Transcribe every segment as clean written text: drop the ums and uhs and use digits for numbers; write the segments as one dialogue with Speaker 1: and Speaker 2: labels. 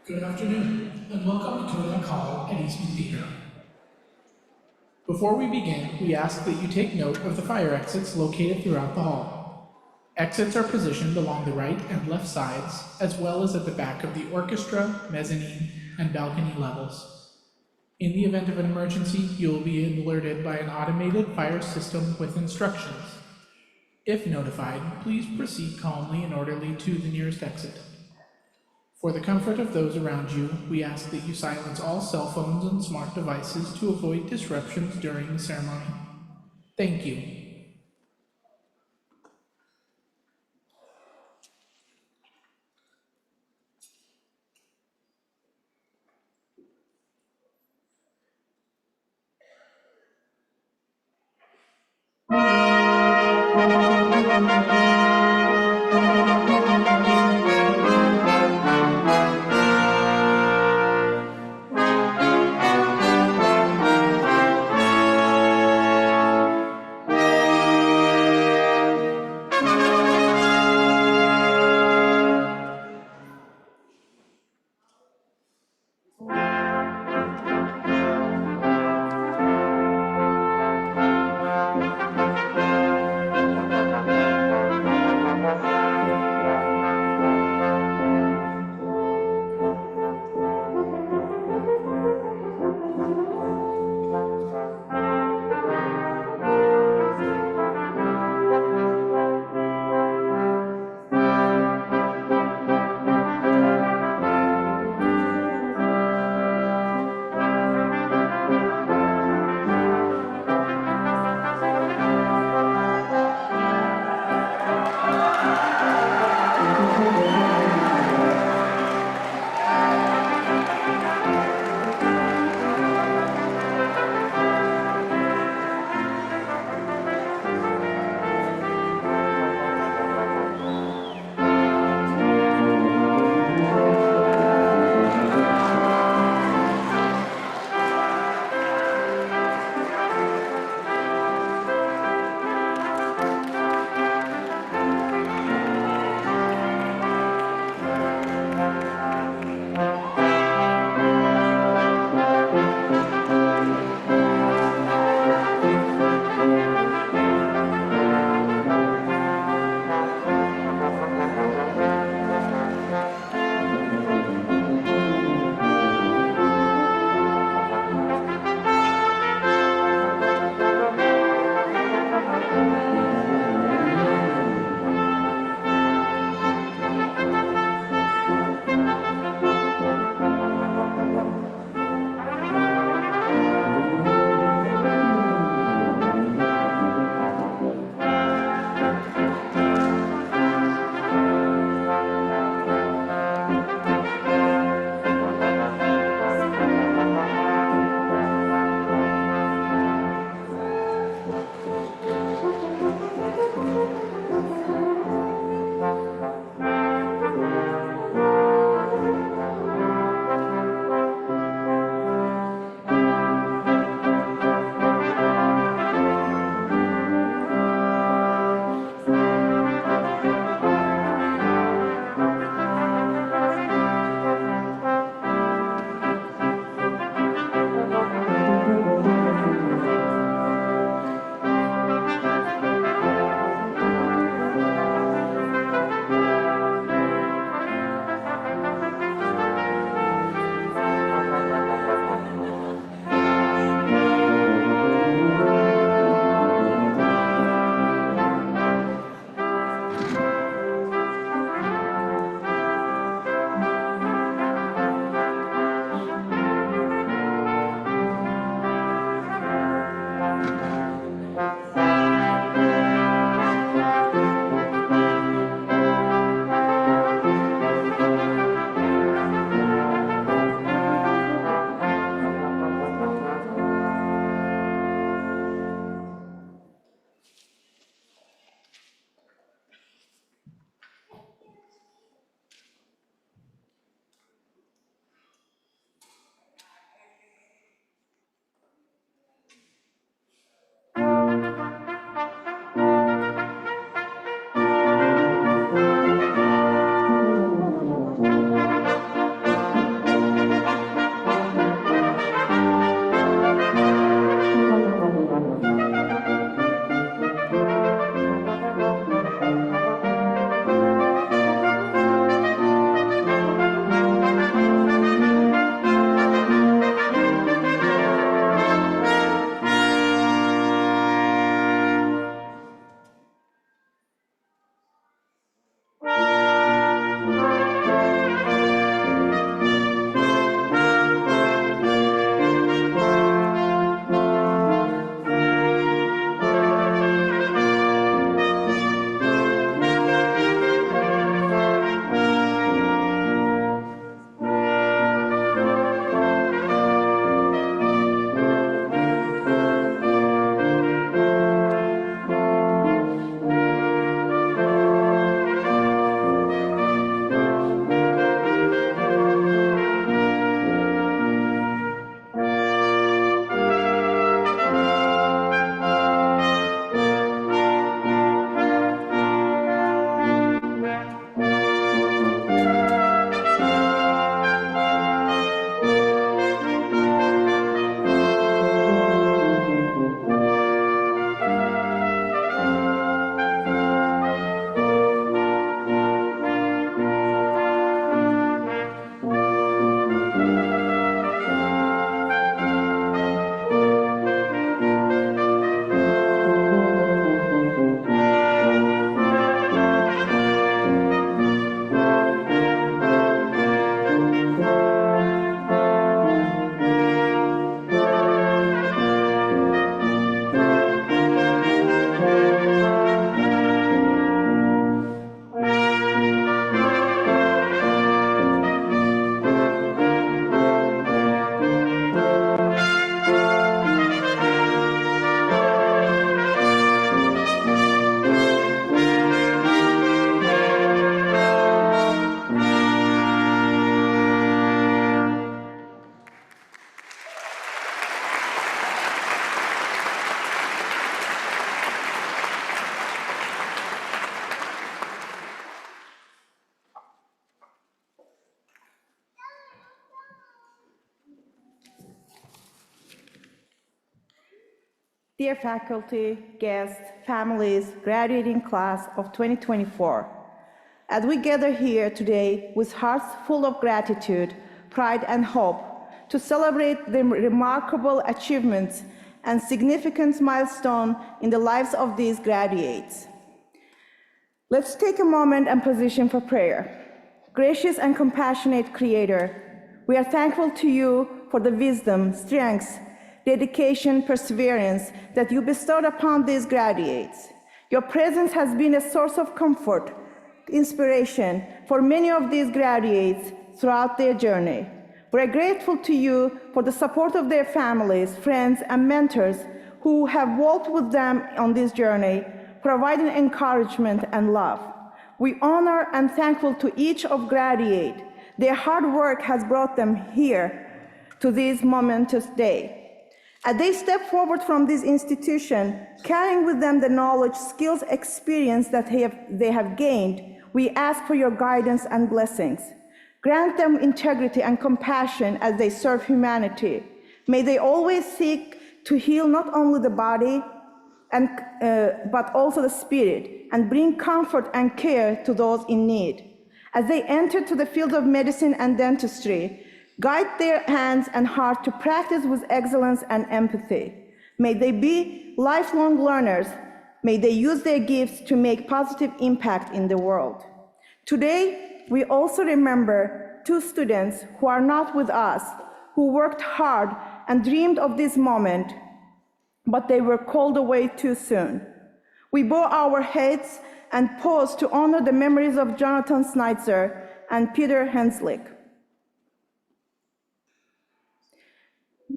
Speaker 1: Good afternoon, and welcome to Kodak Hall at Eastman Theater. Before we begin, we ask that you take note of the fire exits located throughout the hall. Exits are positioned along the right and left sides, as well as at the back of the orchestra, mezzanine, and balcony levels. In the event of an emergency, you will be alerted by an automated fire system with instructions. If notified, please proceed calmly and orderly to the nearest exit. For the comfort of those around you, we ask that you silence all cell phones and smart devices to avoid disruptions during the ceremony. Thank you.
Speaker 2: Dear faculty, guests, families, graduating class of 2024, as we gather here today with hearts full of gratitude, pride, and hope to celebrate the remarkable achievements and significant milestones in the lives of these graduates, let's take a moment and position for prayer. Gracious and compassionate Creator, we are thankful to you for the wisdom, strength, dedication, perseverance that you bestowed upon these graduates. Your presence has been a source of comfort, inspiration for many of these graduates throughout their journey. We're grateful to you for the support of their families, friends, and mentors who have walked with them on this journey, providing encouragement and love. We honor and thankful to each of graduates. Their hard work has brought them here to this momentous day. As they step forward from this institution, carrying with them the knowledge, skills, experience that they have gained, we ask for your guidance and blessings. Grant them integrity and compassion as they serve humanity. May they always seek to heal not only the body, but also the spirit, and bring comfort and care to those in need. As they enter to the field of medicine and dentistry, guide their hands and heart to practice with excellence and empathy. May they be lifelong learners. May they use their gifts to make positive impact in the world. Today, we also remember 2 students who are not with us, who worked hard and dreamed of this moment, but they were called away too soon. We bow our heads and pause to honor the memories of Jonathan Snitzer and Peter Henslick.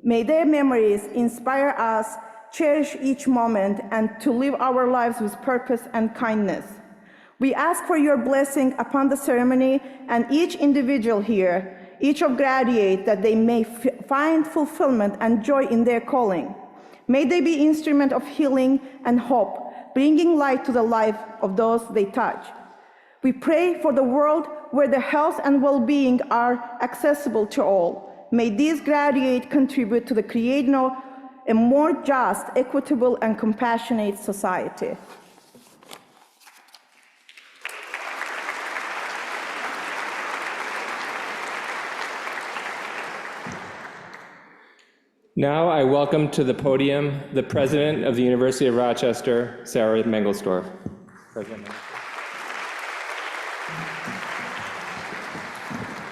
Speaker 2: May their memories inspire us, cherish each moment, and to live our lives with purpose and kindness. We ask for your blessing upon the ceremony and each individual here, each of graduates, that they may find fulfillment and joy in their calling. May they be instrument of healing and hope, bringing light to the life of those they touch. We pray for the world where the health and well-being are accessible to all. May these graduates contribute to the creation of a more just, equitable, and compassionate society.
Speaker 3: Now I welcome to the podium the President of the University of Rochester, Sarah Mengelsdorf. President Mengelsdorf.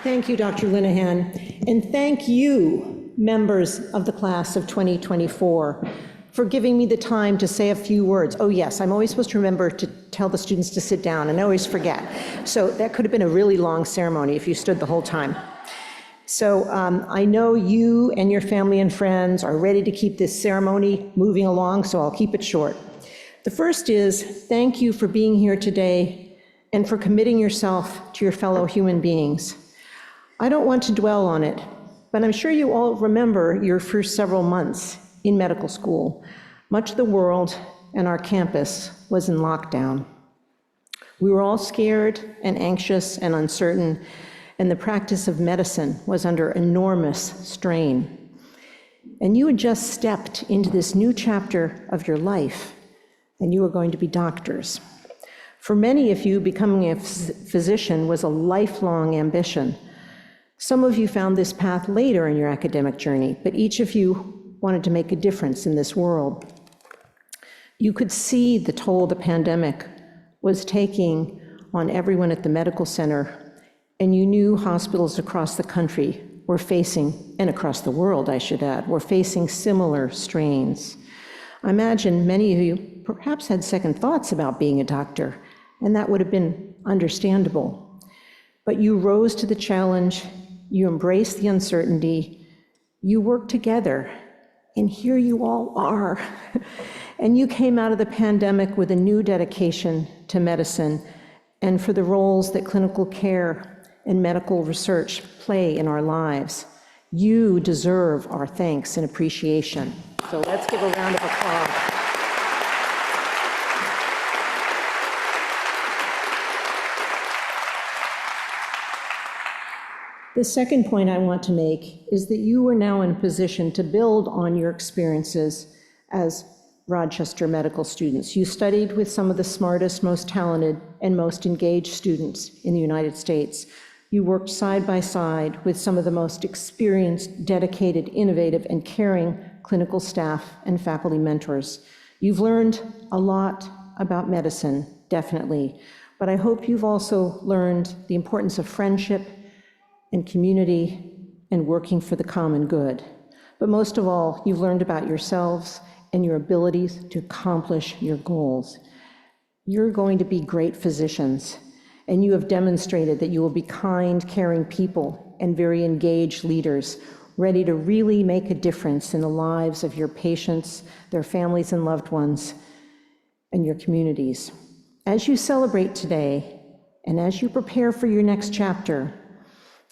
Speaker 4: Thank you, Dr. Linehan, and thank you, members of the class of 2024, for giving me the time to say a few words. Oh yes, I'm always supposed to remember to tell the students to sit down, and I always forget. So that could have been a really long ceremony if you stood the whole time. So I know you and your family and friends are ready to keep this ceremony moving along, so I'll keep it short. The first is, thank you for being here today and for committing yourself to your fellow human beings. I don't want to dwell on it, but I'm sure you all remember your first several months in medical school. Much of the world and our campus was in lockdown. We were all scared and anxious and uncertain, and the practice of medicine was under enormous strain. And you had just stepped into this new chapter of your life, and you were going to be doctors. For many of you, becoming a physician was a lifelong ambition. Some of you found this path later in your academic journey, but each of you wanted to make a difference in this world. You could see the toll the pandemic was taking on everyone at the medical center, and you knew hospitals across the country were facing, and across the world, I should add, were facing similar strains. I imagine many of you perhaps had second thoughts about being a doctor, and that would have been understandable. But you rose to the challenge, you embraced the uncertainty, you worked together, and here you all are. And you came out of the pandemic with a new dedication to medicine and for the roles that clinical care and medical research play in our lives. You deserve our thanks and appreciation. So let's give a round of applause. The second point I want to make is that you are now in a position to build on your experiences as Rochester medical students. You studied with some of the smartest, most talented, and most engaged students in the United States. You worked side by side with some of the most experienced, dedicated, innovative, and caring clinical staff and faculty mentors. You've learned a lot about medicine, definitely, but I hope you've also learned the importance of friendship and community and working for the common good. But most of all, you've learned about yourselves and your abilities to accomplish your goals. You're going to be great physicians, and you have demonstrated that you will be kind, caring people and very engaged leaders, ready to really make a difference in the lives of your patients, their families and loved ones, and your communities. As you celebrate today, and as you prepare for your next chapter,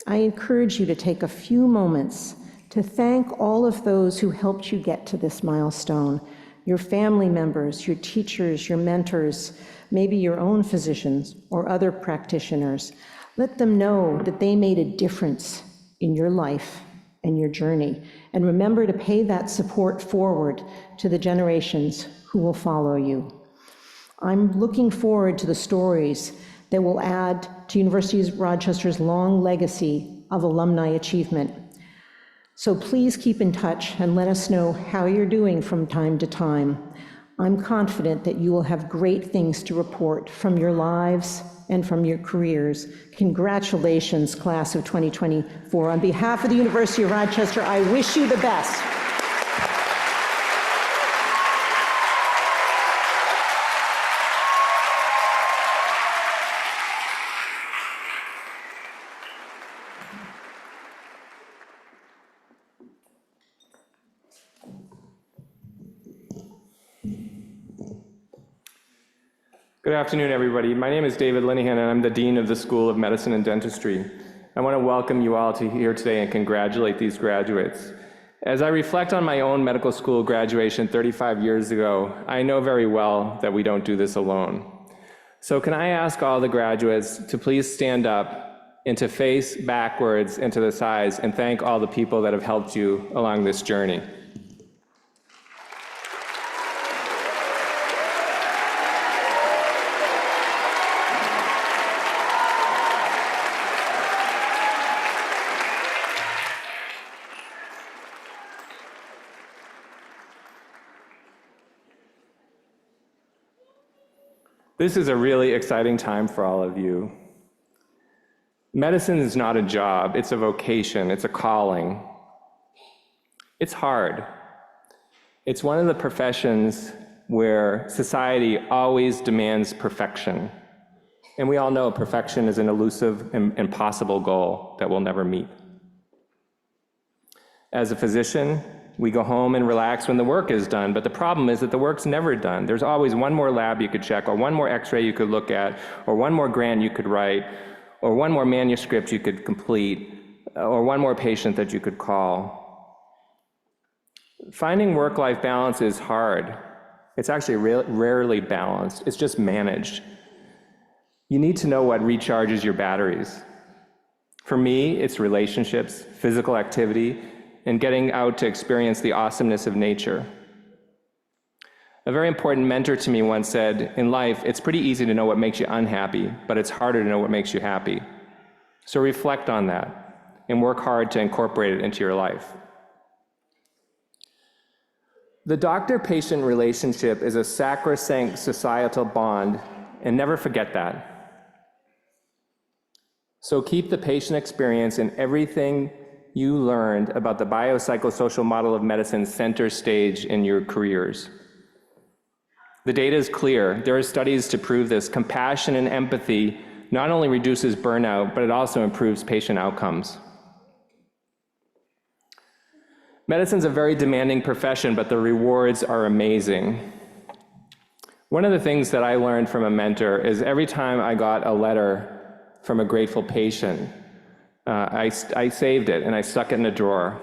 Speaker 4: I encourage you to take a few moments to thank all of those who helped you get to this milestone, your family members, your teachers, your mentors, maybe your own physicians or other practitioners. Let them know that they made a difference in your life and your journey. And remember to pay that support forward to the generations who will follow you. I'm looking forward to the stories that will add to University of Rochester's long legacy of alumni achievement. So please keep in touch and let us know how you're doing from time to time. I'm confident that you will have great things to report from your lives and from your careers. Congratulations, class of 2024. On behalf of the University of Rochester, I wish you the best.
Speaker 3: Good afternoon, everybody. My name is David Linehan, and I'm the Dean of the School of Medicine and Dentistry. I want to welcome you all to here today and congratulate these graduates. As I reflect on my own medical school graduation 35 years ago, I know very well that we don't do this alone. So can I ask all the graduates to please stand up and to face backwards and to the sides and thank all the people that have helped you along this journey. This is a really exciting time for all of you. Medicine is not a job, it's a vocation, it's a calling. It's hard. It's one of the professions where society always demands perfection. And we all know perfection is an elusive and impossible goal that we'll never meet. As a physician, we go home and relax when the work is done, but the problem is that the work's never done. There's always one more lab you could check, or one more x-ray you could look at, or one more grant you could write, or one more manuscript you could complete, or one more patient that you could call. Finding work-life balance is hard. It's actually rarely balanced. It's just managed. You need to know what recharges your batteries. For me, it's relationships, physical activity, and getting out to experience the awesomeness of nature. A very important mentor to me once said, in life, it's pretty easy to know what makes you unhappy, but it's harder to know what makes you happy. So reflect on that and work hard to incorporate it into your life. The doctor-patient relationship is a sacrosanct societal bond, and never forget that. So keep the patient experience and everything you learned about the biopsychosocial model of medicine center stage in your careers. The data is clear. There are studies to prove this. Compassion and empathy not only reduces burnout, but it also improves patient outcomes. Medicine's a very demanding profession, but the rewards are amazing. One of the things that I learned from a mentor is every time I got a letter from a grateful patient, I saved it and I stuck it in a drawer.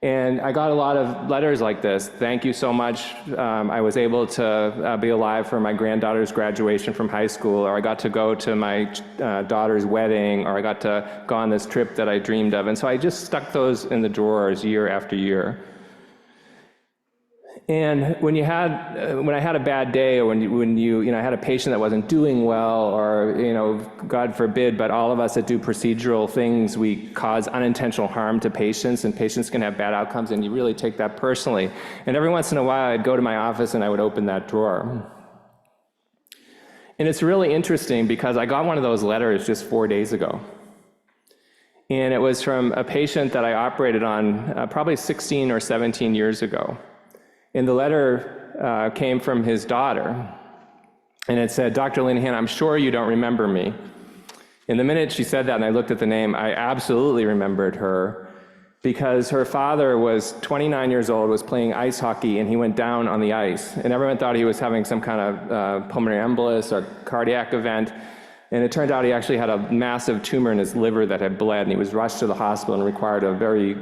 Speaker 3: And I got a lot of letters like this. Thank you so much. I was able to be alive for my granddaughter's graduation from high school, or I got to go to my daughter's wedding, or I got to go on this trip that I dreamed of. And so I just stuck those in the drawers year after year. And when I had a bad day, or when I had a patient that wasn't doing well, or, God forbid, but all of us that do procedural things, we cause unintentional harm to patients, and patients can have bad outcomes, and you really take that personally. And every once in a while, I'd go to my office and I would open that drawer. And it's really interesting because I got one of those letters just 4 days ago. And it was from a patient that I operated on probably 16 or 17 years ago. And the letter came from his daughter, and it said, "Dr. Linehan, I'm sure you don't remember me." And the minute she said that and I looked at the name, I absolutely remembered her, because her father was 29 years old, was playing ice hockey, and he went down on the ice. And everyone thought he was having some kind of pulmonary embolus or cardiac event. And it turned out he actually had a massive tumor in his liver that had bled, and he was rushed to the hospital and required a very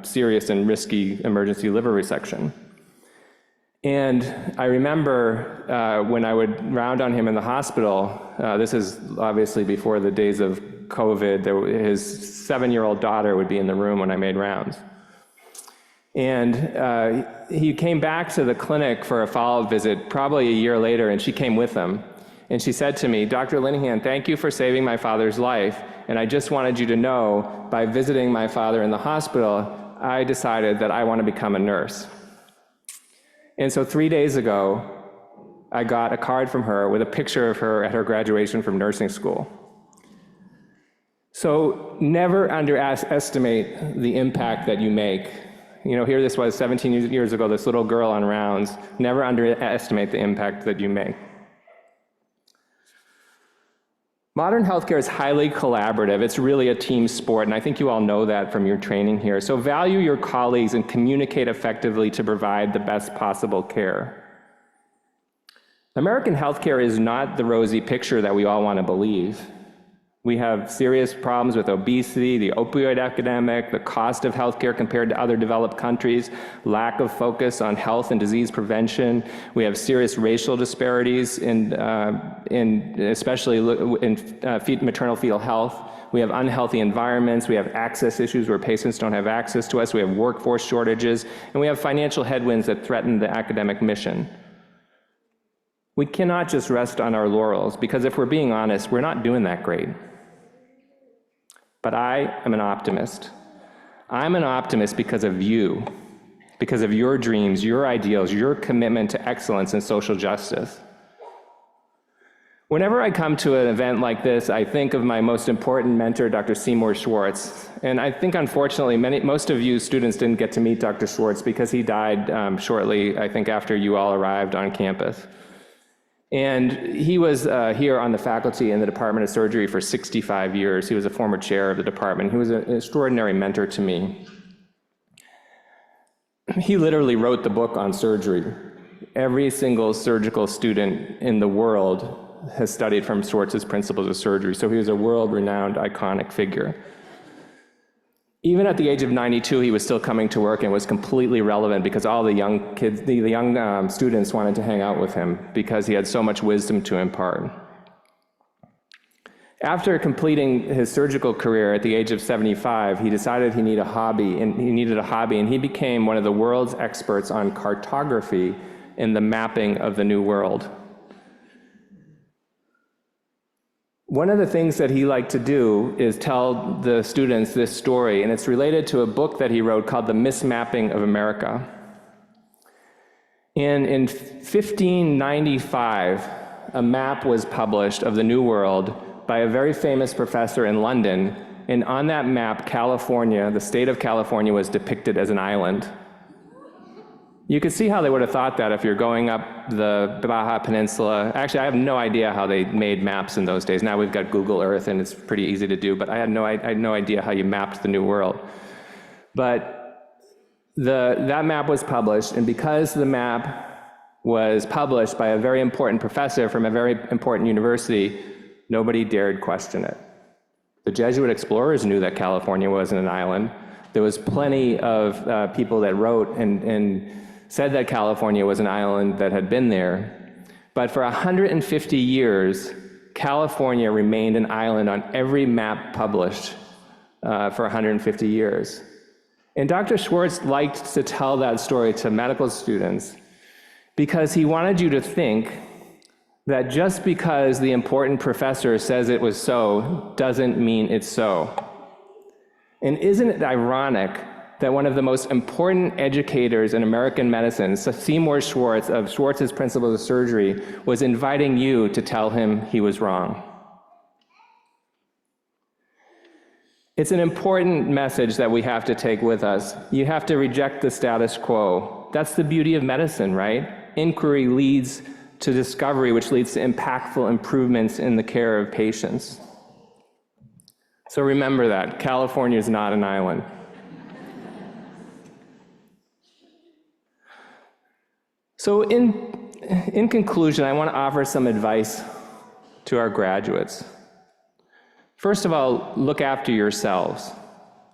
Speaker 3: serious and risky emergency liver resection. And I remember when I would round on him in the hospital, this is obviously before the days of COVID, his 7-year-old daughter would be in the room when I made rounds. And he came back to the clinic for a follow-up visit probably a year later, and she came with him. And she said to me, "Dr. Linehan, thank you for saving my father's life. And I just wanted you to know, by visiting my father in the hospital, I decided that I want to become a nurse." And so 3 days ago, I got a card from her with a picture of her at her graduation from nursing school. So never underestimate the impact that you make. Here this was 17 years ago, this little girl on rounds. Never underestimate the impact that you make. Modern healthcare is highly collaborative. It's really a team sport, and I think you all know that from your training here. So value your colleagues and communicate effectively to provide the best possible care. American healthcare is not the rosy picture that we all want to believe. We have serious problems with obesity, the opioid epidemic, the cost of healthcare compared to other developed countries, lack of focus on health and disease prevention. We have serious racial disparities especially in maternal fetal health. We have unhealthy environments. We have access issues where patients don't have access to us. We have workforce shortages, and we have financial headwinds that threaten the academic mission. We cannot just rest on our laurels, because if we're being honest, we're not doing that great. But I am an optimist. I'm an optimist because of you, because of your dreams, your ideals, your commitment to excellence and social justice. Whenever I come to an event like this, I think of my most important mentor, Dr. Seymour Schwartz. And I think, unfortunately, most of you students didn't get to meet Dr. Schwartz because he died shortly, I think, after you all arrived on campus. And he was here on the faculty in the Department of Surgery for 65 years. He was a former chair of the department. He was an extraordinary mentor to me. He literally wrote the book on surgery. Every single surgical student in the world has studied from Schwartz's Principles of Surgery, so he was a world-renowned, iconic figure. Even at the age of 92, he was still coming to work and was completely relevant because all the young kids, the young students wanted to hang out with him because he had so much wisdom to impart. After completing his surgical career at the age of 75, he decided he needed a hobby, and he became one of the world's experts on cartography and the mapping of the New World. One of the things that he liked to do is tell the students this story, and it's related to a book that he wrote called The Mismapping of America. And in 1595, a map was published of the New World by a very famous professor in London, and on that map, California, the state of California, was depicted as an island. You could see how they would have thought that if you're going up the Baja Peninsula. Actually, I have no idea how they made maps in those days. Now we've got Google Earth, and it's pretty easy to do, but I had no idea how you mapped the New World. But that map was published, and because the map was published by a very important professor from a very important university, nobody dared question it. The Jesuit explorers knew that California wasn't an island. There was plenty of people that wrote and said that California was an island that had been there. But for 150 years, California remained an island on every map published for 150 years. And Dr. Schwartz liked to tell that story to medical students because he wanted you to think that just because the important professor says it was so doesn't mean it's so. And isn't it ironic that one of the most important educators in American medicine, Seymour Schwartz of Schwartz's Principles of Surgery, was inviting you to tell him he was wrong? It's an important message that we have to take with us. You have to reject the status quo. That's the beauty of medicine, right? Inquiry leads to discovery, which leads to impactful improvements in the care of patients. So remember that, California is not an island. So in conclusion, I want to offer some advice to our graduates. First of all, look after yourselves.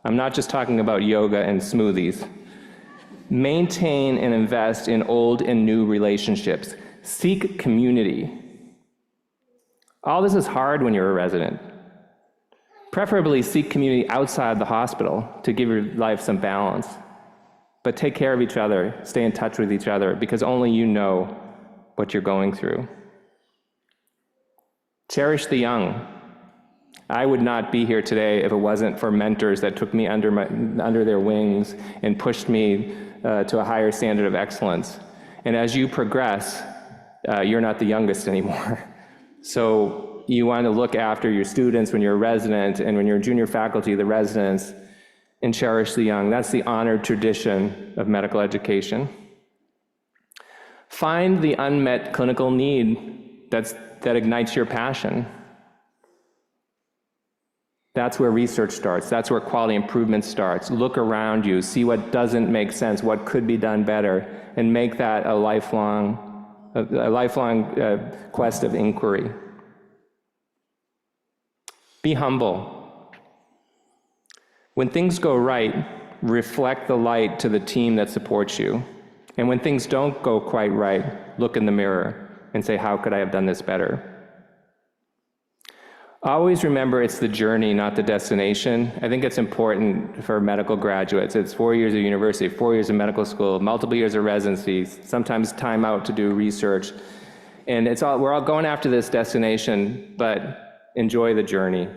Speaker 3: I'm not just talking about yoga and smoothies. Maintain and invest in old and new relationships. Seek community. All this is hard when you're a resident. Preferably seek community outside the hospital to give your life some balance. But take care of each other, stay in touch with each other, because only you know what you're going through. Cherish the young. I would not be here today if it wasn't for mentors that took me under their wings and pushed me to a higher standard of excellence. And as you progress, you're not the youngest anymore. So you want to look after your students when you're a resident, and when you're junior faculty, the residents, and cherish the young. That's the honored tradition of medical education. Find the unmet clinical need that ignites your passion. That's where research starts. That's where quality improvement starts. Look around you, see what doesn't make sense, what could be done better, and make that a lifelong quest of inquiry. Be humble. When things go right, reflect the light to the team that supports you. And when things don't go quite right, look in the mirror and say, how could I have done this better? Always remember it's the journey, not the destination. I think it's important for medical graduates. It's 4 years of university, 4 years of medical school, multiple years of residency, sometimes time out to do research. And we're all going after this destination, but enjoy the journey.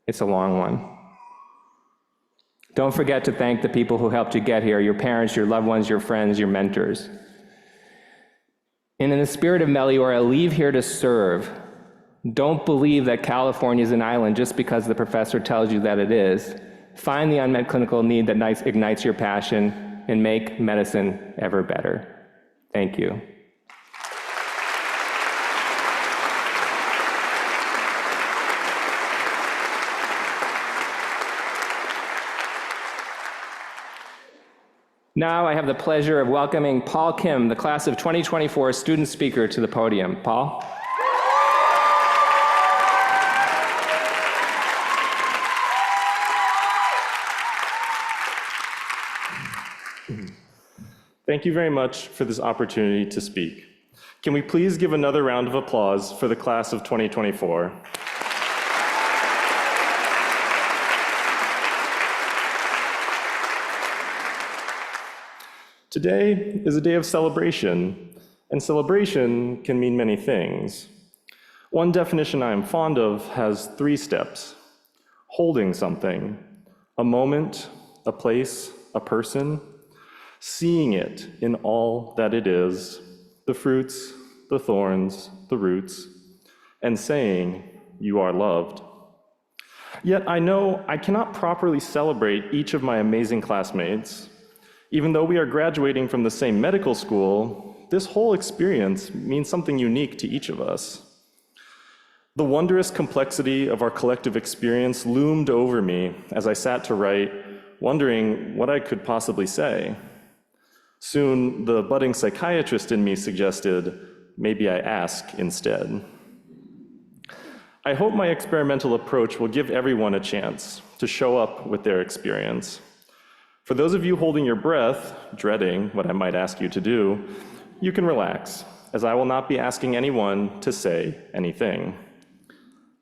Speaker 3: It's a long one. Don't forget to thank the people who helped you get here, your parents, your loved ones, your friends, your mentors. And in the spirit of Meliora, leave here to serve. Don't believe that California is an island just because the professor tells you that it is. Find the unmet clinical need that ignites your passion and make medicine ever better. Thank you. Now I have the pleasure of welcoming Paul Kim, the class of 2024 student speaker, to the podium. Paul?
Speaker 5: Thank you very much for this opportunity to speak. Can we please give another round of applause for the class of 2024? Today is a day of celebration, and celebration can mean many things. One definition I am fond of has 3 steps: holding something, a moment, a place, a person, seeing it in all that it is, the fruits, the thorns, the roots, and saying, "You are loved." Yet I know I cannot properly celebrate each of my amazing classmates. Even though we are graduating from the same medical school, this whole experience means something unique to each of us. The wondrous complexity of our collective experience loomed over me as I sat to write, wondering what I could possibly say. Soon, the budding psychiatrist in me suggested, maybe I ask instead. I hope my experimental approach will give everyone a chance to show up with their experience. For those of you holding your breath, dreading what I might ask you to do, you can relax, as I will not be asking anyone to say anything.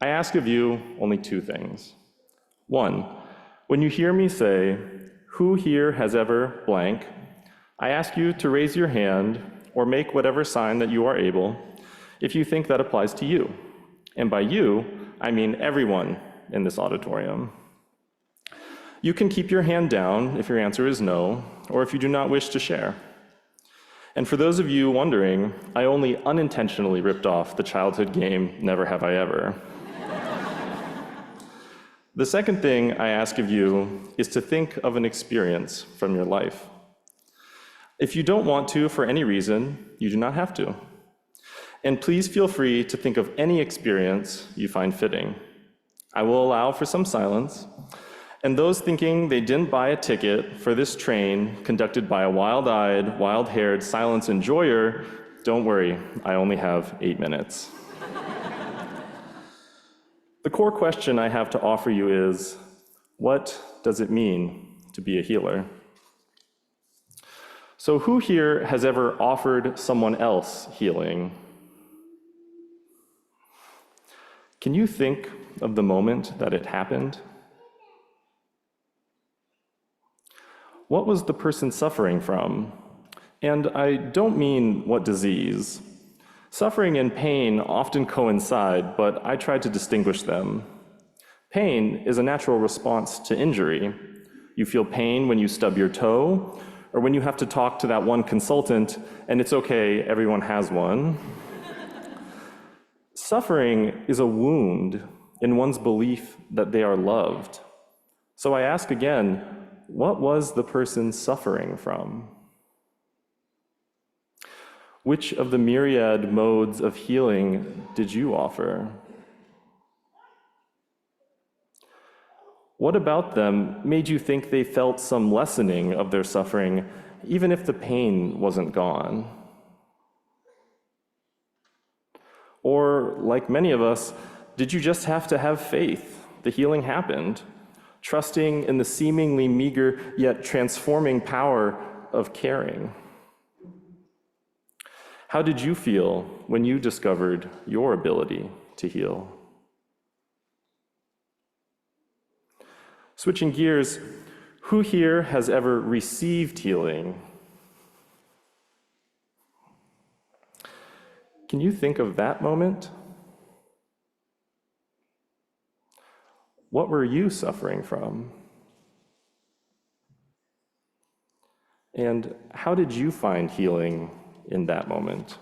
Speaker 5: I ask of you only 2 things. 1, when you hear me say, Who here has ever blank? I ask you to raise your hand or make whatever sign that you are able if you think that applies to you. And by you, I mean everyone in this auditorium. You can keep your hand down if your answer is no, or if you do not wish to share. And for those of you wondering, I only unintentionally ripped off the childhood game, Never Have I Ever. The second thing I ask of you is to think of an experience from your life. If you don't want to for any reason, you do not have to. And please feel free to think of any experience you find fitting. I will allow for some silence, and those thinking they didn't buy a ticket for this train conducted by a wild-eyed, wild-haired silence enjoyer, don't worry, I only have 8 minutes. The core question I have to offer you is, what does it mean to be a healer? So who here has ever offered someone else healing? Can you think of the moment that it happened? What was the person suffering from? And I don't mean what disease. Suffering and pain often coincide, but I try to distinguish them. Pain is a natural response to injury. You feel pain when you stub your toe, or when you have to talk to that one consultant, and it's okay, everyone has one. Suffering is a wound in one's belief that they are loved. So I ask again, what was the person suffering from? Which of the myriad modes of healing did you offer? What about them made you think they felt some lessening of their suffering, even if the pain wasn't gone? Or, like many of us, did you just have to have faith the healing happened, trusting in the seemingly meager yet transforming power of caring? How did you feel when you discovered your ability to heal? Switching gears, who here has ever received healing? Can you think of that moment? What were you suffering from? And how did you find healing in that moment?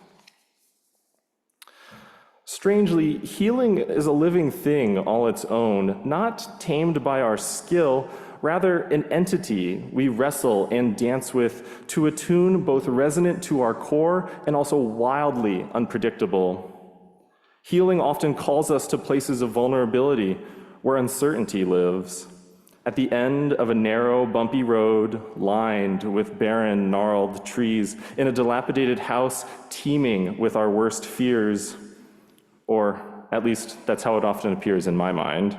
Speaker 5: Strangely, healing is a living thing all its own, not tamed by our skill, rather an entity we wrestle and dance with to a tune both resonant to our core and also wildly unpredictable. Healing often calls us to places of vulnerability where uncertainty lives. At the end of a narrow, bumpy road lined with barren, gnarled trees, in a dilapidated house teeming with our worst fears, or at least that's how it often appears in my mind.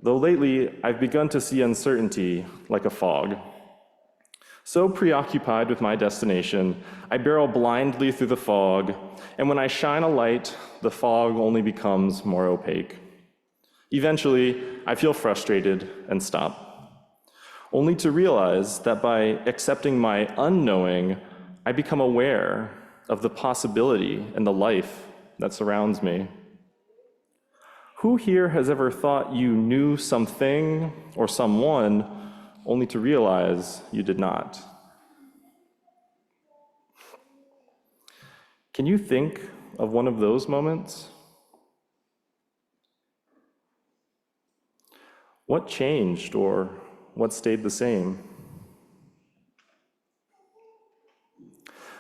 Speaker 5: Though lately, I've begun to see uncertainty like a fog. So preoccupied with my destination, I barrel blindly through the fog, and when I shine a light, the fog only becomes more opaque. Eventually, I feel frustrated and stop, only to realize that by accepting my unknowing, I become aware of the possibility and the life that surrounds me. Who here has ever thought you knew something or someone only to realize you did not? Can you think of one of those moments? What changed or what stayed the same?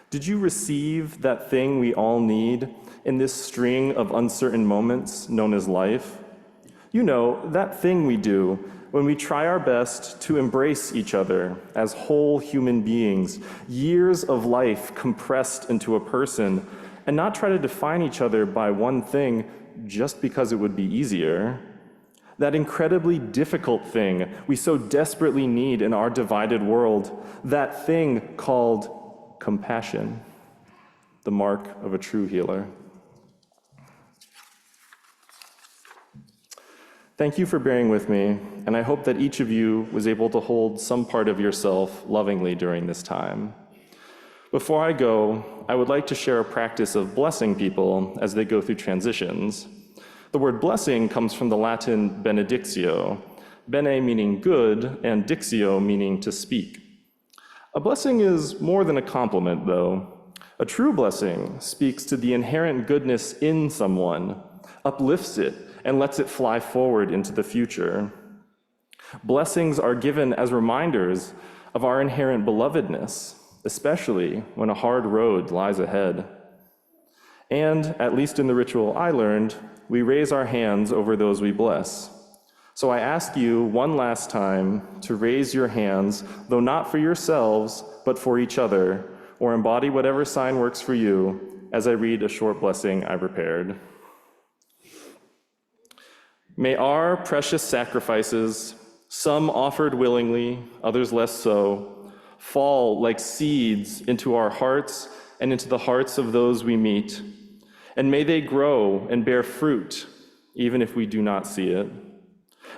Speaker 5: Did you receive that thing we all need in this string of uncertain moments known as life? You know, that thing we do when we try our best to embrace each other as whole human beings, years of life compressed into a person, and not try to define each other by one thing just because it would be easier. That incredibly difficult thing we so desperately need in our divided world, that thing called compassion, the mark of a true healer. Thank you for bearing with me, and I hope that each of you was able to hold some part of yourself lovingly during this time. Before I go, I would like to share a practice of blessing people as they go through transitions. The word blessing comes from the Latin benedictio, bene meaning good, and dictio meaning to speak. A blessing is more than a compliment, though. A true blessing speaks to the inherent goodness in someone, uplifts it, and lets it fly forward into the future. Blessings are given as reminders of our inherent belovedness, especially when a hard road lies ahead. And, at least in the ritual I learned, we raise our hands over those we bless. So I ask you one last time to raise your hands, though not for yourselves, but for each other, or embody whatever sign works for you, as I read a short blessing I prepared. May our precious sacrifices, some offered willingly, others less so, fall like seeds into our hearts and into the hearts of those we meet. And may they grow and bear fruit, even if we do not see it.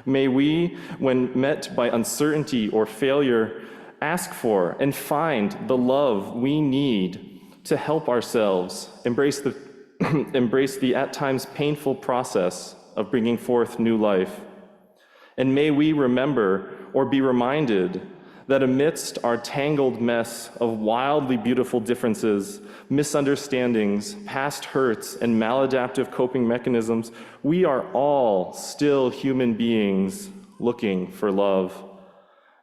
Speaker 5: May we, when met by uncertainty or failure, ask for and find the love we need to help ourselves embrace the at times painful process of bringing forth new life. And may we remember or be reminded that amidst our tangled mess of wildly beautiful differences, misunderstandings, past hurts, and maladaptive coping mechanisms, we are all still human beings looking for love.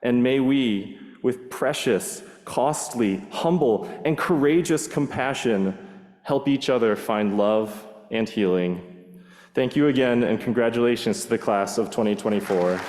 Speaker 5: And may we, with precious, costly, humble, and courageous compassion, help each other find love and healing. Thank you again, and congratulations to the class of 2024.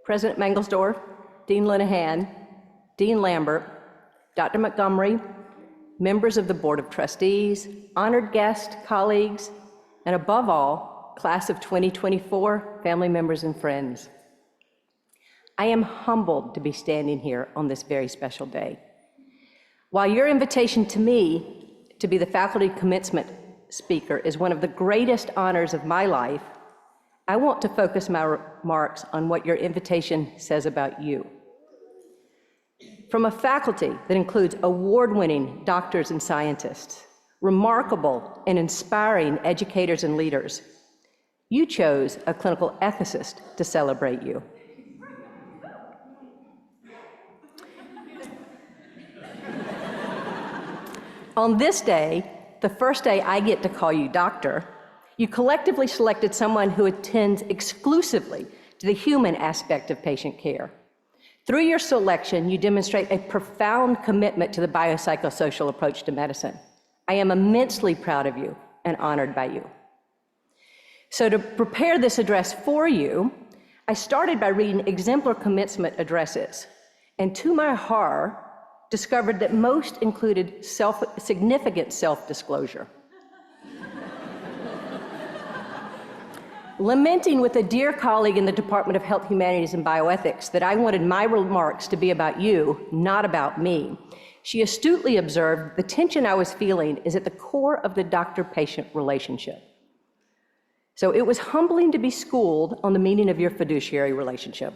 Speaker 6: President Mangelsdorf, Dean Linehan, Dean Lambert, Dr. Montgomery, members of the Board of Trustees, honored guests, colleagues, and above all, class of 2024, family members and friends. I am humbled to be standing here on this very special day. While your invitation to me to be the faculty commencement speaker is one of the greatest honors of my life, I want to focus my remarks on what your invitation says about you. From a faculty that includes award-winning doctors and scientists, remarkable and inspiring educators and leaders, you chose a clinical ethicist to celebrate you. On this day, the first day I get to call you doctor, you collectively selected someone who attends exclusively to the human aspect of patient care. Through your selection, you demonstrate a profound commitment to the biopsychosocial approach to medicine. I am immensely proud of you and honored by you. So to prepare this address for you, I started by reading exemplar commencement addresses, and to my horror, discovered that most included significant self-disclosure. Lamenting with a dear colleague in the Department of Health, Humanities, and Bioethics that I wanted my remarks to be about you, not about me, she astutely observed the tension I was feeling is at the core of the doctor-patient relationship. So it was humbling to be schooled on the meaning of your fiduciary relationship.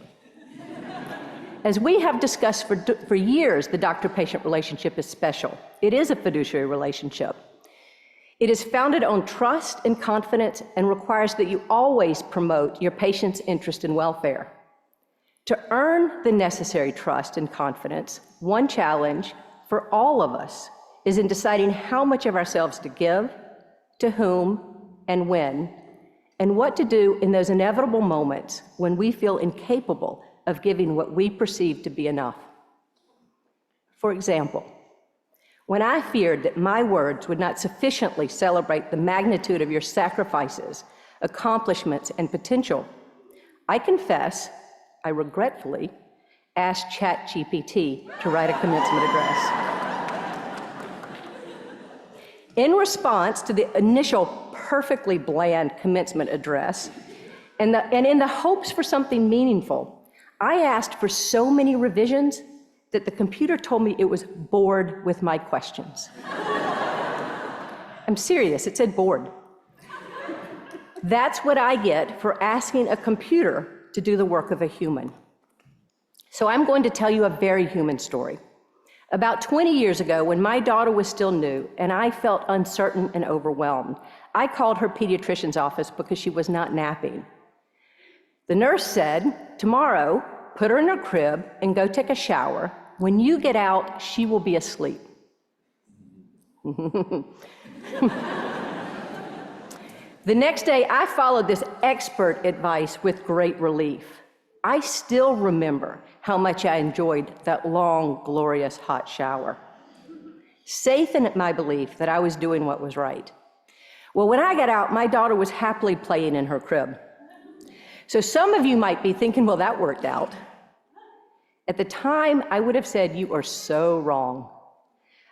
Speaker 6: As we have discussed for years, the doctor-patient relationship is special. It is a fiduciary relationship. It is founded on trust and confidence and requires that you always promote your patient's interest and welfare. To earn the necessary trust and confidence, one challenge for all of us is in deciding how much of ourselves to give, to whom, and when, and what to do in those inevitable moments when we feel incapable of giving what we perceive to be enough. For example, when I feared that my words would not sufficiently celebrate the magnitude of your sacrifices, accomplishments, and potential, I confess, I regretfully asked ChatGPT to write a commencement address. In response to the initial perfectly bland commencement address, and in the hopes for something meaningful, I asked for so many revisions that the computer told me it was bored with my questions. I'm serious, it said bored. That's what I get for asking a computer to do the work of a human. So I'm going to tell you a very human story. About 20 years ago, when my daughter was still new and I felt uncertain and overwhelmed, I called her pediatrician's office because she was not napping. The nurse said, tomorrow, put her in her crib and go take a shower. When you get out, she will be asleep. The next day, I followed this expert advice with great relief. I still remember how much I enjoyed that long, glorious hot shower. Safe in my belief that I was doing what was right. Well, when I got out, my daughter was happily playing in her crib. So some of you might be thinking, well, that worked out. At the time, I would have said, you are so wrong.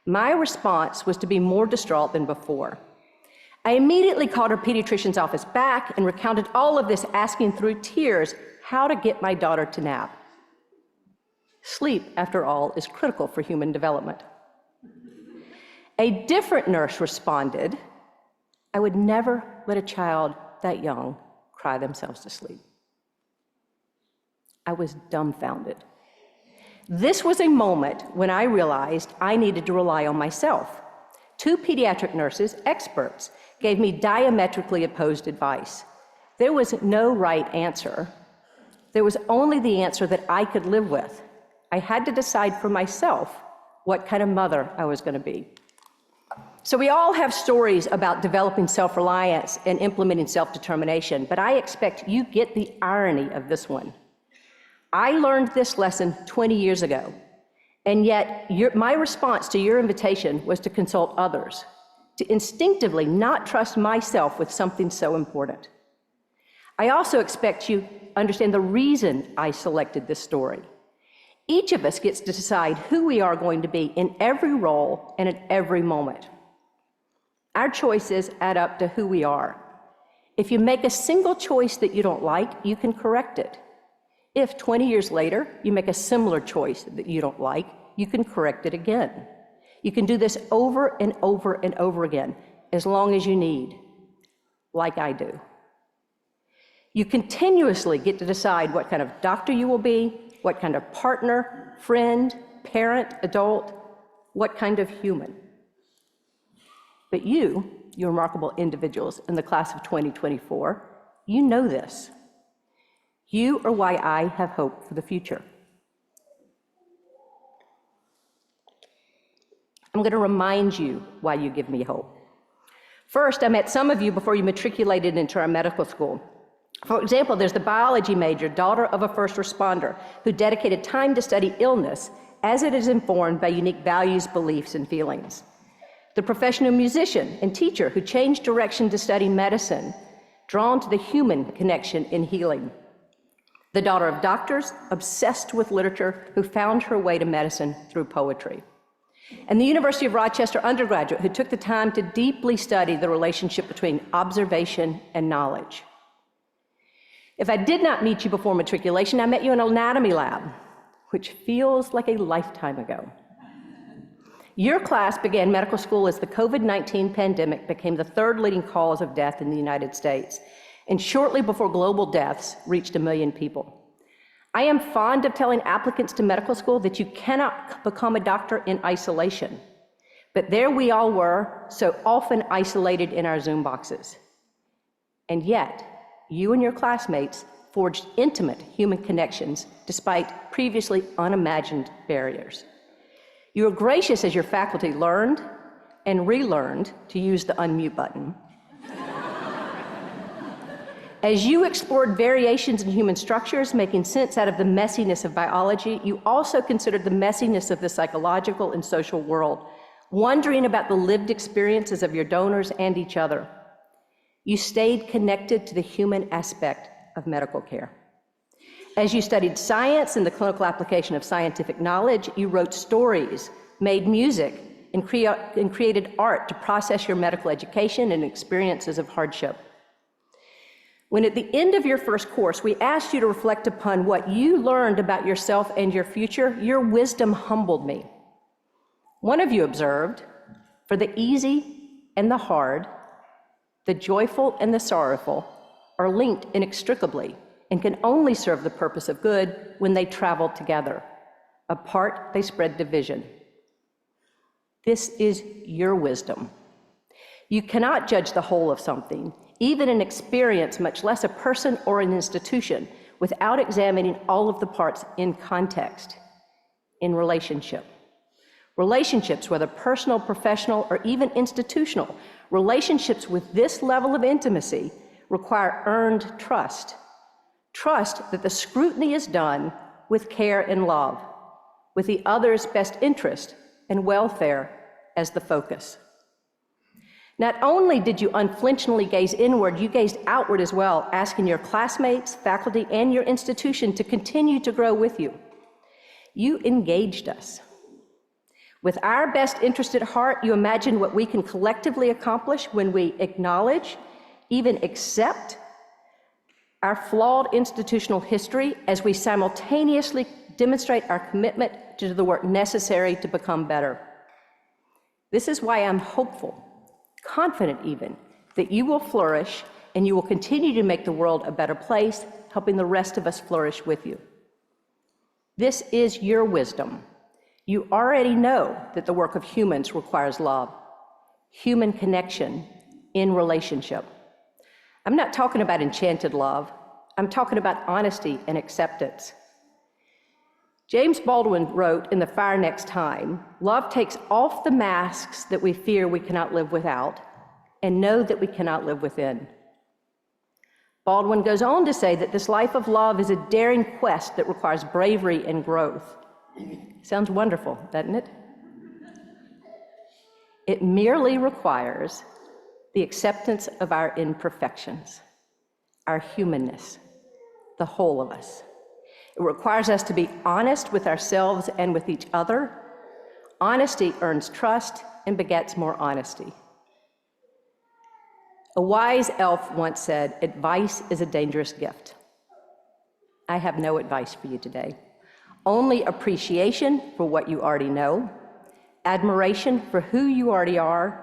Speaker 6: My response was to be more distraught than before. I immediately called her pediatrician's office back and recounted all of this, asking through tears how to get my daughter to nap. Sleep, after all, is critical for human development. A different nurse responded, I would never let a child that young cry themselves to sleep. I was dumbfounded. This was a moment when I realized I needed to rely on myself. Two pediatric nurses, experts, gave me diametrically opposed advice. There was no right answer. There was only the answer that I could live with. I had to decide for myself what kind of mother I was going to be. So we all have stories about developing self-reliance and implementing self-determination, but I expect you get the irony of this one. I learned this lesson 20 years ago, and yet my response to your invitation was to consult others, to instinctively not trust myself with something so important. I also expect you to understand the reason I selected this story. Each of us gets to decide who we are going to be in every role and at every moment. Our choices add up to who we are. If you make a single choice that you don't like, you can correct it. If 20 years later, you make a similar choice that you don't like, you can correct it again. You can do this over and over and over again, as long as you need, like I do. You continuously get to decide what kind of doctor you will be, what kind of partner, friend, parent, adult, what kind of human. But you remarkable individuals in the class of 2024, you know this. You are why I have hope for the future. I'm going to remind you why you give me hope. First, I met some of you before you matriculated into our medical school. For example, there's the biology major, daughter of a first responder, who dedicated time to study illness as it is informed by unique values, beliefs, and feelings. The professional musician and teacher who changed direction to study medicine, drawn to the human connection in healing. The daughter of doctors, obsessed with literature, who found her way to medicine through poetry. And the University of Rochester undergraduate who took the time to deeply study the relationship between observation and knowledge. If I did not meet you before matriculation, I met you in an anatomy lab, which feels like a lifetime ago. Your class began medical school as the COVID-19 pandemic became the third leading cause of death in the United States, and shortly before global deaths reached 1 million people. I am fond of telling applicants to medical school that you cannot become a doctor in isolation. But there we all were, so often isolated in our Zoom boxes. And yet, you and your classmates forged intimate human connections despite previously unimagined barriers. You were gracious as your faculty learned and relearned to use the unmute button. As you explored variations in human structures, making sense out of the messiness of biology, you also considered the messiness of the psychological and social world, wondering about the lived experiences of your donors and each other. You stayed connected to the human aspect of medical care. As you studied science and the clinical application of scientific knowledge, you wrote stories, made music, and created art to process your medical education and experiences of hardship. When at the end of your first course, we asked you to reflect upon what you learned about yourself and your future, your wisdom humbled me. One of you observed, for the easy and the hard, the joyful and the sorrowful are linked inextricably and can only serve the purpose of good when they travel together. Apart, they spread division. This is your wisdom. You cannot judge the whole of something, even an experience, much less a person or an institution, without examining all of the parts in context, in relationship. Relationships, whether personal, professional, or even institutional, relationships with this level of intimacy require earned trust. Trust that the scrutiny is done with care and love, with the other's best interest and welfare as the focus. Not only did you unflinchingly gaze inward, you gazed outward as well, asking your classmates, faculty, and your institution to continue to grow with you. You engaged us. With our best interest at heart, you imagined what we can collectively accomplish when we acknowledge, even accept, our flawed institutional history as we simultaneously demonstrate our commitment to the work necessary to become better. This is why I'm hopeful, confident even, that you will flourish and you will continue to make the world a better place, helping the rest of us flourish with you. This is your wisdom. You already know that the work of humans requires love, human connection in relationship. I'm not talking about enchanted love. I'm talking about honesty and acceptance. James Baldwin wrote in The Fire Next Time, love takes off the masks that we fear we cannot live without and know that we cannot live within. Baldwin goes on to say that this life of love is a daring quest that requires bravery and growth. Sounds wonderful, doesn't it? It merely requires the acceptance of our imperfections, our humanness, the whole of us. It requires us to be honest with ourselves and with each other. Honesty earns trust and begets more honesty. A wise elf once said, "Advice is a dangerous gift." I have no advice for you today. Only appreciation for what you already know, admiration for who you already are,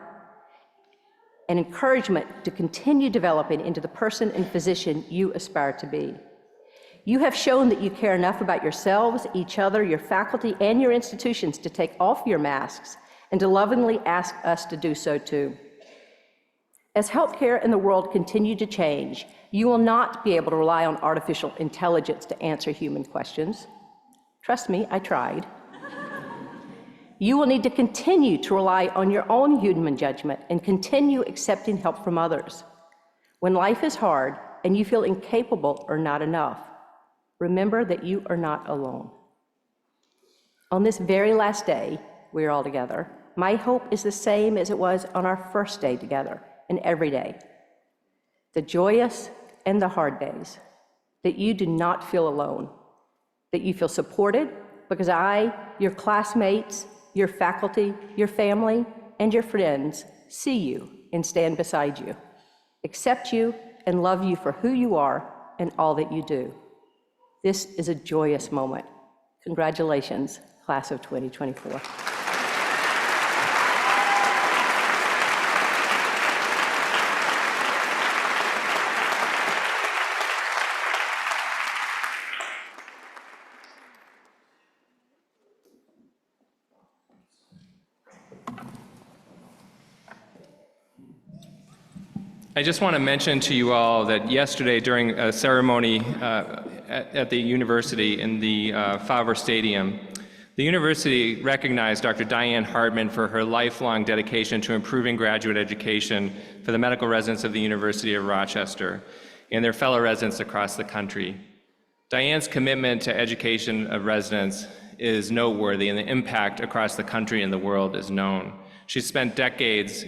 Speaker 6: and encouragement to continue developing into the person and physician you aspire to be. You have shown that you care enough about yourselves, each other, your faculty, and your institutions to take off your masks and to lovingly ask us to do so too. As healthcare and the world continue to change, you will not be able to rely on artificial intelligence to answer human questions. Trust me, I tried. You will need to continue to rely on your own human judgment and continue accepting help from others. When life is hard and you feel incapable or not enough, remember that you are not alone. On this very last day, we are all together. My hope is the same as it was on our first day together and every day. The joyous and the hard days, that you do not feel alone, that you feel supported because I, your classmates, your faculty, your family, and your friends see you and stand beside you, accept you and love you for who you are and all that you do. This is a joyous moment. Congratulations, class of 2024.
Speaker 3: I just want to mention to you all that yesterday during a ceremony at the university in the Fowler Stadium, the university recognized Dr. Diane Hardman for her lifelong dedication to improving graduate education for the medical residents of the University of Rochester and their fellow residents across the country. Diane's commitment to education of residents is noteworthy, and the impact across the country and the world is known. She spent decades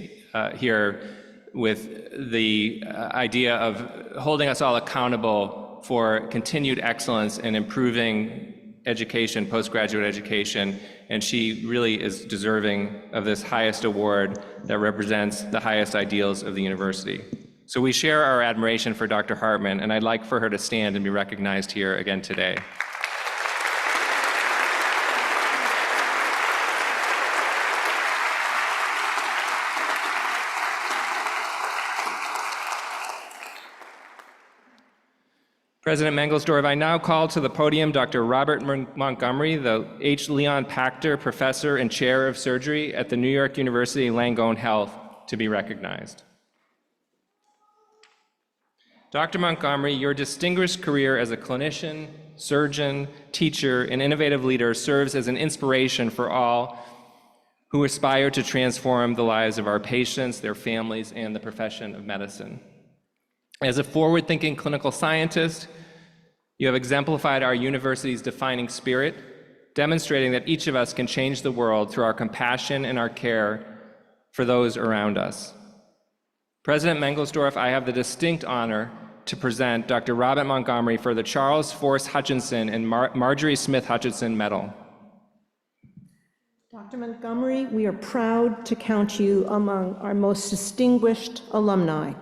Speaker 3: here with the idea of holding us all accountable for continued excellence in improving education, postgraduate education, and she really is deserving of this highest award that represents the highest ideals of the university. So we share our admiration for Dr. Hartman, and I'd like for her to stand and be recognized here again today. President Mangelsdorf, I now call to the podium Dr. Robert Montgomery, the H. Leon Pachter Professor and Chair of Surgery at the New York University Langone Health, to be recognized. Dr. Montgomery, your distinguished career as a clinician, surgeon, teacher, and innovative leader serves as an inspiration for all who aspire to transform the lives of our patients, their families, and the profession of medicine. As a forward-thinking clinical scientist, you have exemplified our university's defining spirit, demonstrating that each of us can change the world through our compassion and our care for those around us. President Mangelsdorf, I have the distinct honor to present Dr. Robert Montgomery for the Charles Force Hutchinson and Marjorie Smith Hutchinson Medal.
Speaker 4: Dr. Montgomery, we are proud to count you among our most distinguished alumni.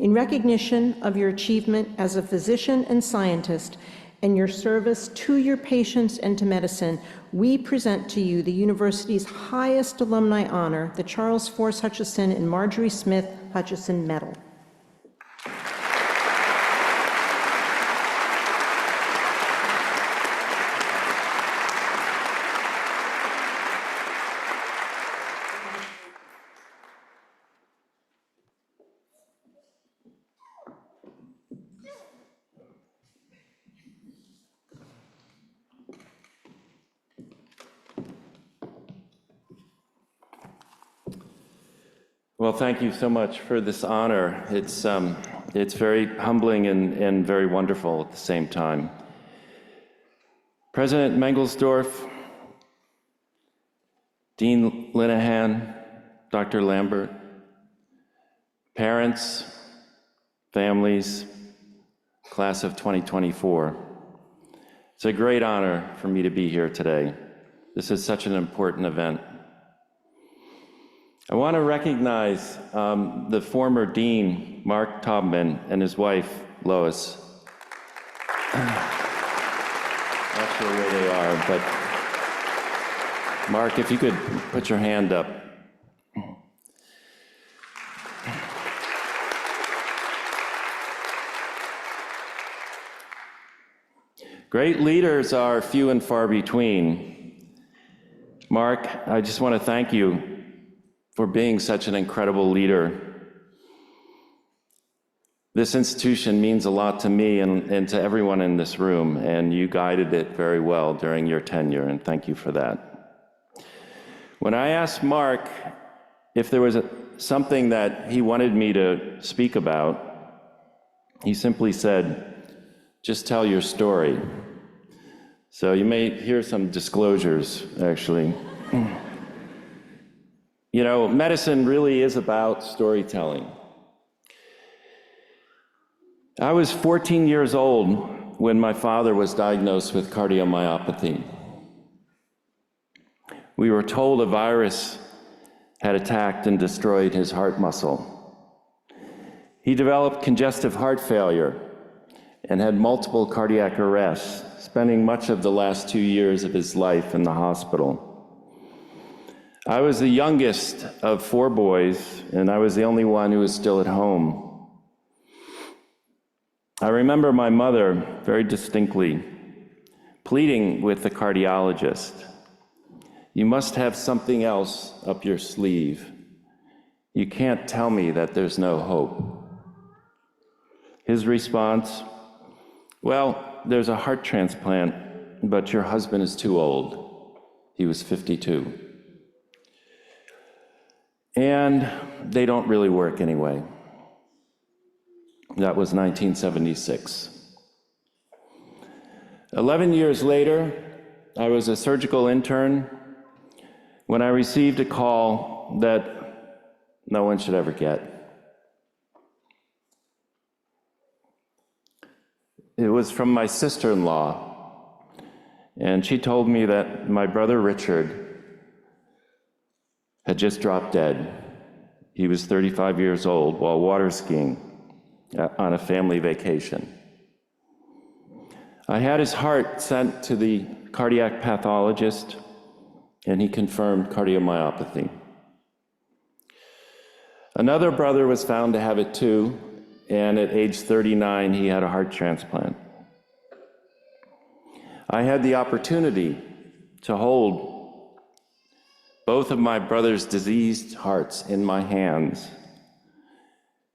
Speaker 4: In recognition of your achievement as a physician and scientist and your service to your patients and to medicine, we present to you the university's highest alumni honor, the Charles Force Hutchinson and Marjorie Smith Hutchinson Medal.
Speaker 7: Well, thank you so much for this honor. It's very humbling and very wonderful at the same time. President Mangelsdorf, Dean Linehan, Dr. Lambert, parents, families, class of 2024. It's a great honor for me to be here today. This is such an important event. I want to recognize the former dean, Mark Taubman, and his wife, Lois. Not sure where they are, but Mark, if you could put your hand up. Great leaders are few and far between. Mark, I just want to thank you for being such an incredible leader. This institution means a lot to me and to everyone in this room, and you guided it very well during your tenure, and thank you for that. When I asked Mark if there was something that he wanted me to speak about, he simply said, "Just tell your story." So you may hear some disclosures, actually. You know, medicine really is about storytelling. I was 14 years old when my father was diagnosed with cardiomyopathy. We were told a virus had attacked and destroyed his heart muscle. He developed congestive heart failure and had multiple cardiac arrests, spending much of the last 2 years of his life in the hospital. I was the youngest of 4 boys, and I was the only one who was still at home. I remember my mother very distinctly pleading with the cardiologist, "You must have something else up your sleeve. You can't tell me that there's no hope." His response, "Well, there's a heart transplant, but your husband is too old." He was 52. "And they don't really work anyway." That was 1976. 11 years later, I was a surgical intern when I received a call that no one should ever get. It was from my sister-in-law, and she told me that my brother Richard had just dropped dead. He was 35 years old while water skiing on a family vacation. I had his heart sent to the cardiac pathologist, and he confirmed cardiomyopathy. Another brother was found to have it too, and at age 39, he had a heart transplant. I had the opportunity to hold both of my brother's diseased hearts in my hands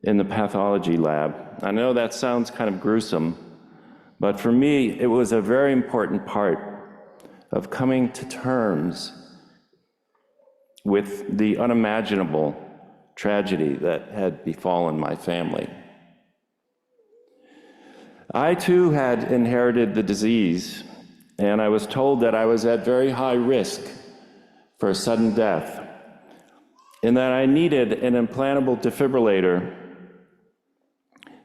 Speaker 7: in the pathology lab. I know that sounds kind of gruesome, but for me, it was a very important part of coming to terms with the unimaginable tragedy that had befallen my family. I too had inherited the disease, and I was told that I was at very high risk for a sudden death, and that I needed an implantable defibrillator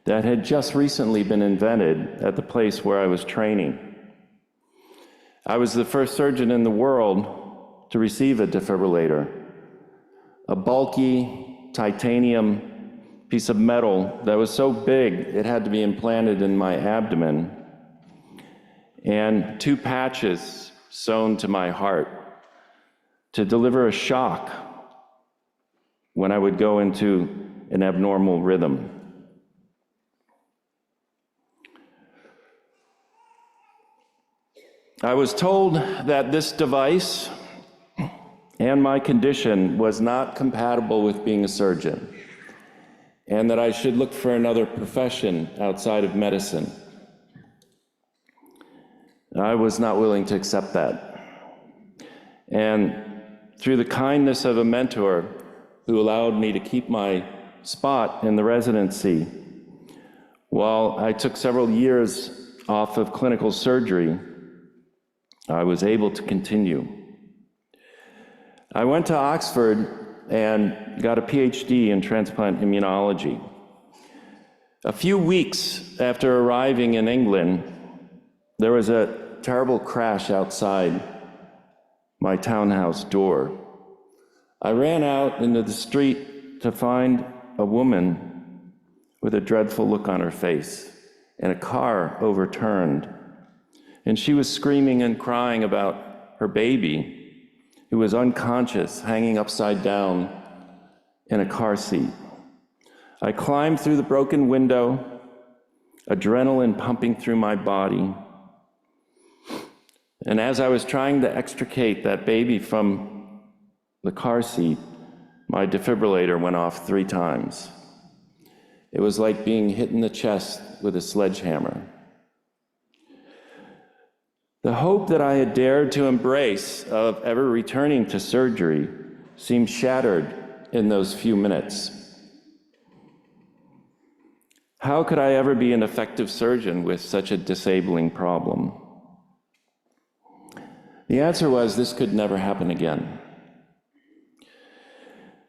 Speaker 7: that had just recently been invented at the place where I was training. I was the first surgeon in the world to receive a defibrillator, a bulky titanium piece of metal that was so big it had to be implanted in my abdomen, and 2 patches sewn to my heart to deliver a shock when I would go into an abnormal rhythm. I was told that this device and my condition was not compatible with being a surgeon, and that I should look for another profession outside of medicine. I was not willing to accept that. And through the kindness of a mentor who allowed me to keep my spot in the residency, while I took several years off of clinical surgery, I was able to continue. I went to Oxford and got a PhD in transplant immunology. A few weeks after arriving in England, there was a terrible crash outside my townhouse door. I ran out into the street to find a woman with a dreadful look on her face, and a car overturned. And she was screaming and crying about her baby, who was unconscious, hanging upside down in a car seat. I climbed through the broken window, adrenaline pumping through my body. And as I was trying to extricate that baby from the car seat, my defibrillator went off 3 times. It was like being hit in the chest with a sledgehammer. The hope that I had dared to embrace of ever returning to surgery seemed shattered in those few minutes. How could I ever be an effective surgeon with such a disabling problem? The answer was this could never happen again.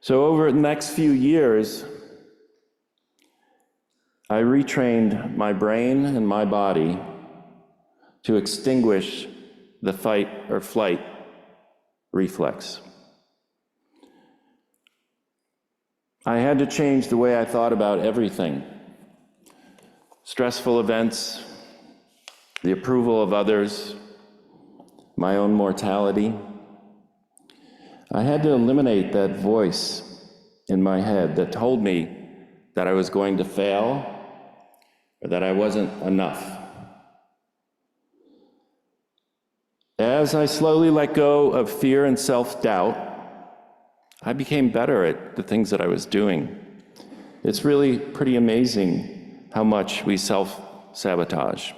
Speaker 7: So over the next few years, I retrained my brain and my body to extinguish the fight or flight reflex. I had to change the way I thought about everything. Stressful events, the approval of others, my own mortality. I had to eliminate that voice in my head that told me that I was going to fail or that I wasn't enough. As I slowly let go of fear and self-doubt, I became better at the things that I was doing. It's really pretty amazing how much we self-sabotage.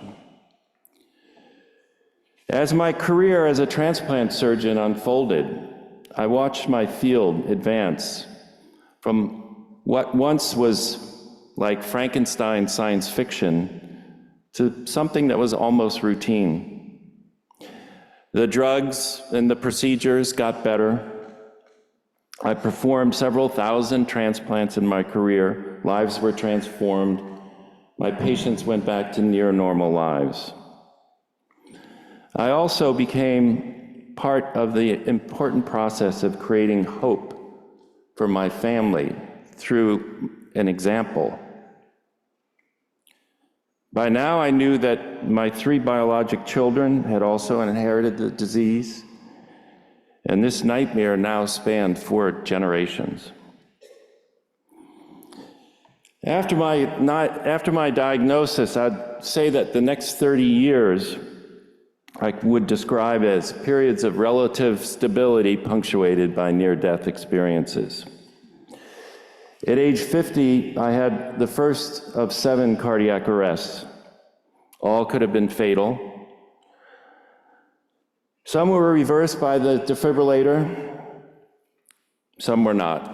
Speaker 7: As my career as a transplant surgeon unfolded, I watched my field advance from what once was like Frankenstein science fiction to something that was almost routine. The drugs and the procedures got better. I performed several thousand transplants in my career. Lives were transformed. My patients went back to near normal lives. I also became part of the important process of creating hope for my family through an example. By now, I knew that my 3 biologic children had also inherited the disease, and this nightmare now spanned 4 generations. After my diagnosis, I'd say that the next 30 years I would describe as periods of relative stability punctuated by near-death experiences. At age 50, I had the first of 7 cardiac arrests. All could have been fatal. Some were reversed by the defibrillator, some were not.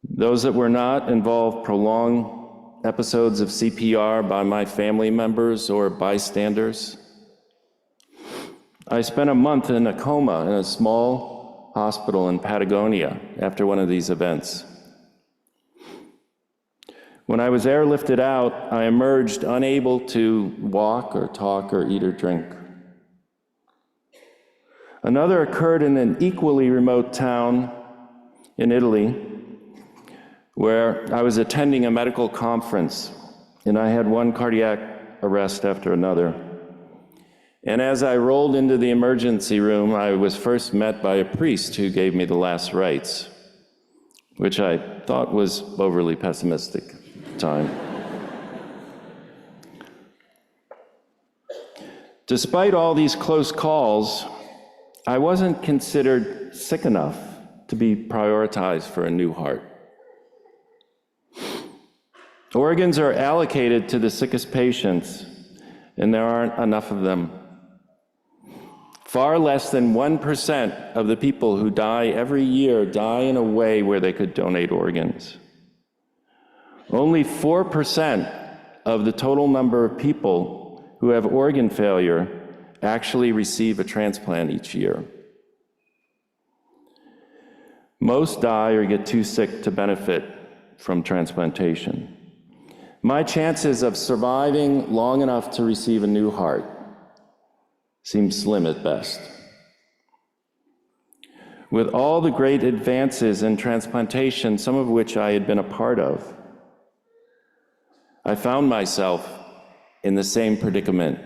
Speaker 7: Those that were not involved prolonged episodes of CPR by my family members or bystanders. I spent a month in a coma in a small hospital in Patagonia after one of these events. When I was airlifted out, I emerged unable to walk or talk or eat or drink. Another occurred in an equally remote town in Italy, where I was attending a medical conference, and I had one cardiac arrest after another. And as I rolled into the emergency room, I was first met by a priest who gave me the last rites, which I thought was overly pessimistic at the time. Despite all these close calls, I wasn't considered sick enough to be prioritized for a new heart. Organs are allocated to the sickest patients, and there aren't enough of them. Far less than 1% of the people who die every year die in a way where they could donate organs. Only 4% of the total number of people who have organ failure actually receive a transplant each year. Most die or get too sick to benefit from transplantation. My chances of surviving long enough to receive a new heart seem slim at best. With all the great advances in transplantation, some of which I had been a part of, I found myself in the same predicament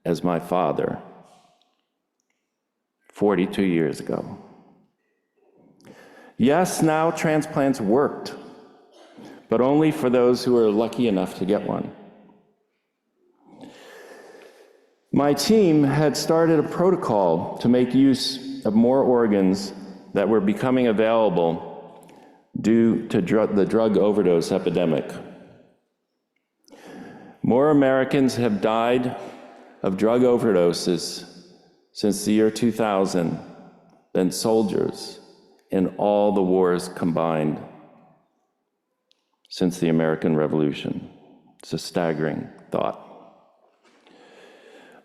Speaker 7: as my father 42 years ago. Yes, now transplants worked, but only for those who were lucky enough to get one. My team had started a protocol to make use of more organs that were becoming available due to the drug overdose epidemic. More Americans have died of drug overdoses since the year 2000 than soldiers in all the wars combined since the American Revolution. It's a staggering thought.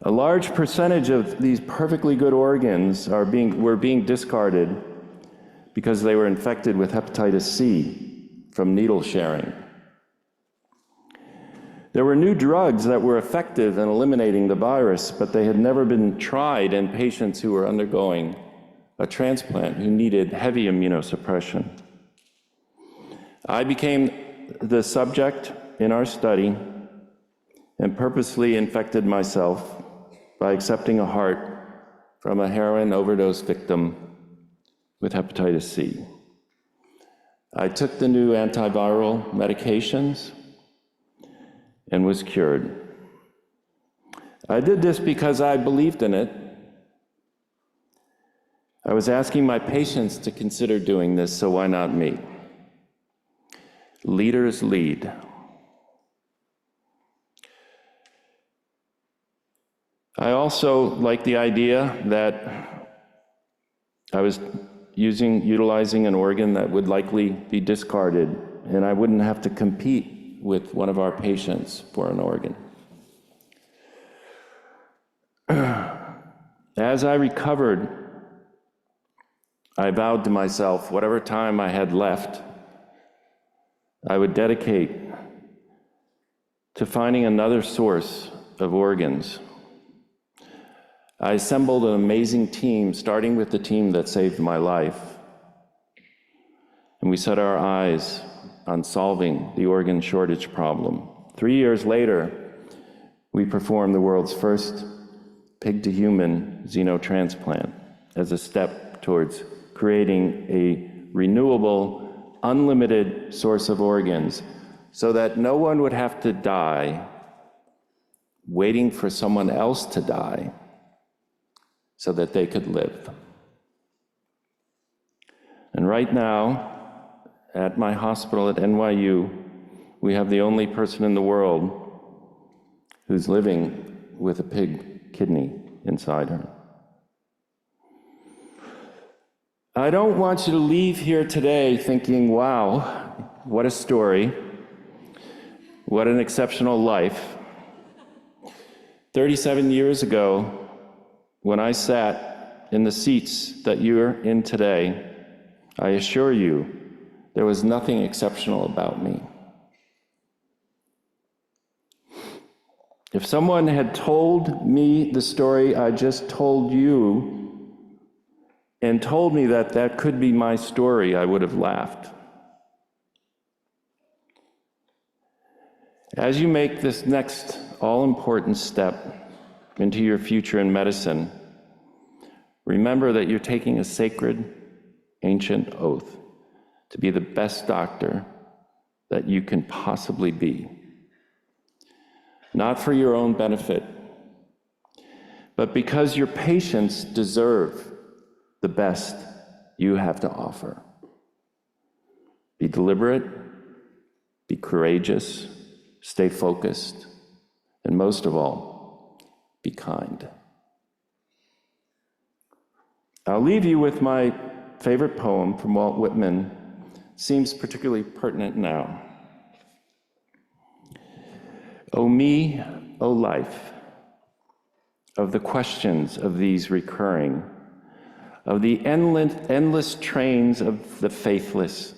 Speaker 7: A large percentage of these perfectly good organs were being discarded because they were infected with hepatitis C from needle sharing. There were new drugs that were effective in eliminating the virus, but they had never been tried in patients who were undergoing a transplant who needed heavy immunosuppression. I became the subject in our study and purposely infected myself by accepting a heart from a heroin overdose victim with hepatitis C. I took the new antiviral medications and was cured. I did this because I believed in it. I was asking my patients to consider doing this, so why not me? Leaders lead. I also like the idea that I was utilizing an organ that would likely be discarded, and I wouldn't have to compete with one of our patients for an organ. As I recovered, I vowed to myself, whatever time I had left, I would dedicate to finding another source of organs I assembled an amazing team, starting with the team that saved my life. And we set our eyes on solving the organ shortage problem. 3 years later, we performed the world's first pig-to-human xenotransplant as a step towards creating a renewable, unlimited source of organs so that no one would have to die waiting for someone else to die so that they could live. And right now, at my hospital at NYU, we have the only person in the world who's living with a pig kidney inside her. I don't want you to leave here today thinking, wow, what a story, what an exceptional life. 37 years ago, when I sat in the seats that you're in today, I assure you, there was nothing exceptional about me. If someone had told me the story I just told you and told me that that could be my story, I would have laughed. As you make this next all-important step into your future in medicine, remember that you're taking a sacred, ancient oath to be the best doctor that you can possibly be. Not for your own benefit, but because your patients deserve the best you have to offer. Be deliberate, be courageous, stay focused, and most of all, be kind. I'll leave you with my favorite poem from Walt Whitman. Seems particularly pertinent now. O me, O life, of the questions of these recurring, of the endless trains of the faithless,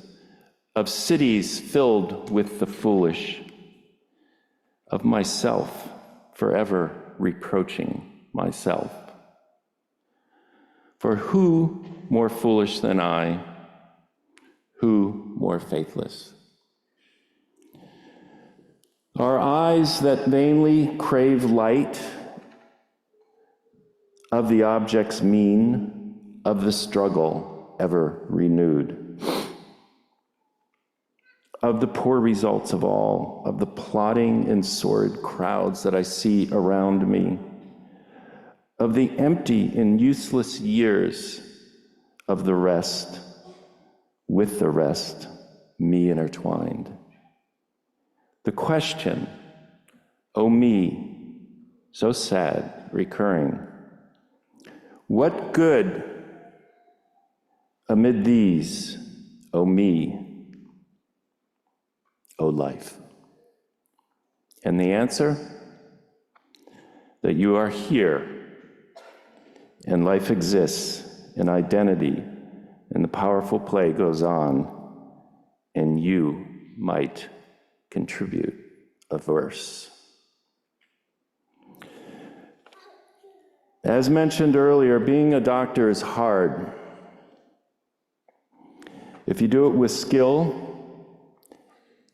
Speaker 7: of cities filled with the foolish, of myself forever reproaching myself. For who more foolish than I? Who more faithless? Our eyes that vainly crave light of the object's mean, of the struggle ever renewed, of the poor results of all, of the plotting and sordid crowds that I see around me, of the empty and useless years of the rest, with the rest, me intertwined. The question, O me, so sad, recurring, what good amid these, O me, O life? And the answer, that you are here, and life exists, and identity, and the powerful play goes on, and you might contribute a verse. As mentioned earlier, being a doctor is hard. If you do it with skill,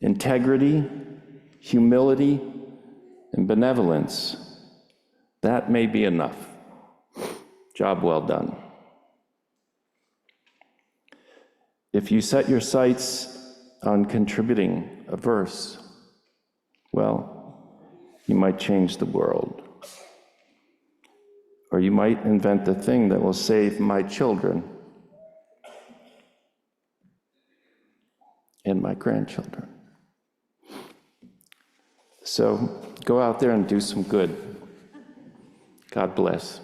Speaker 7: integrity, humility, and benevolence, that may be enough. Job well done. If you set your sights on contributing a verse, well, you might change the world. Or you might invent the thing that will save my children and my grandchildren. So go out there and do some good. God bless.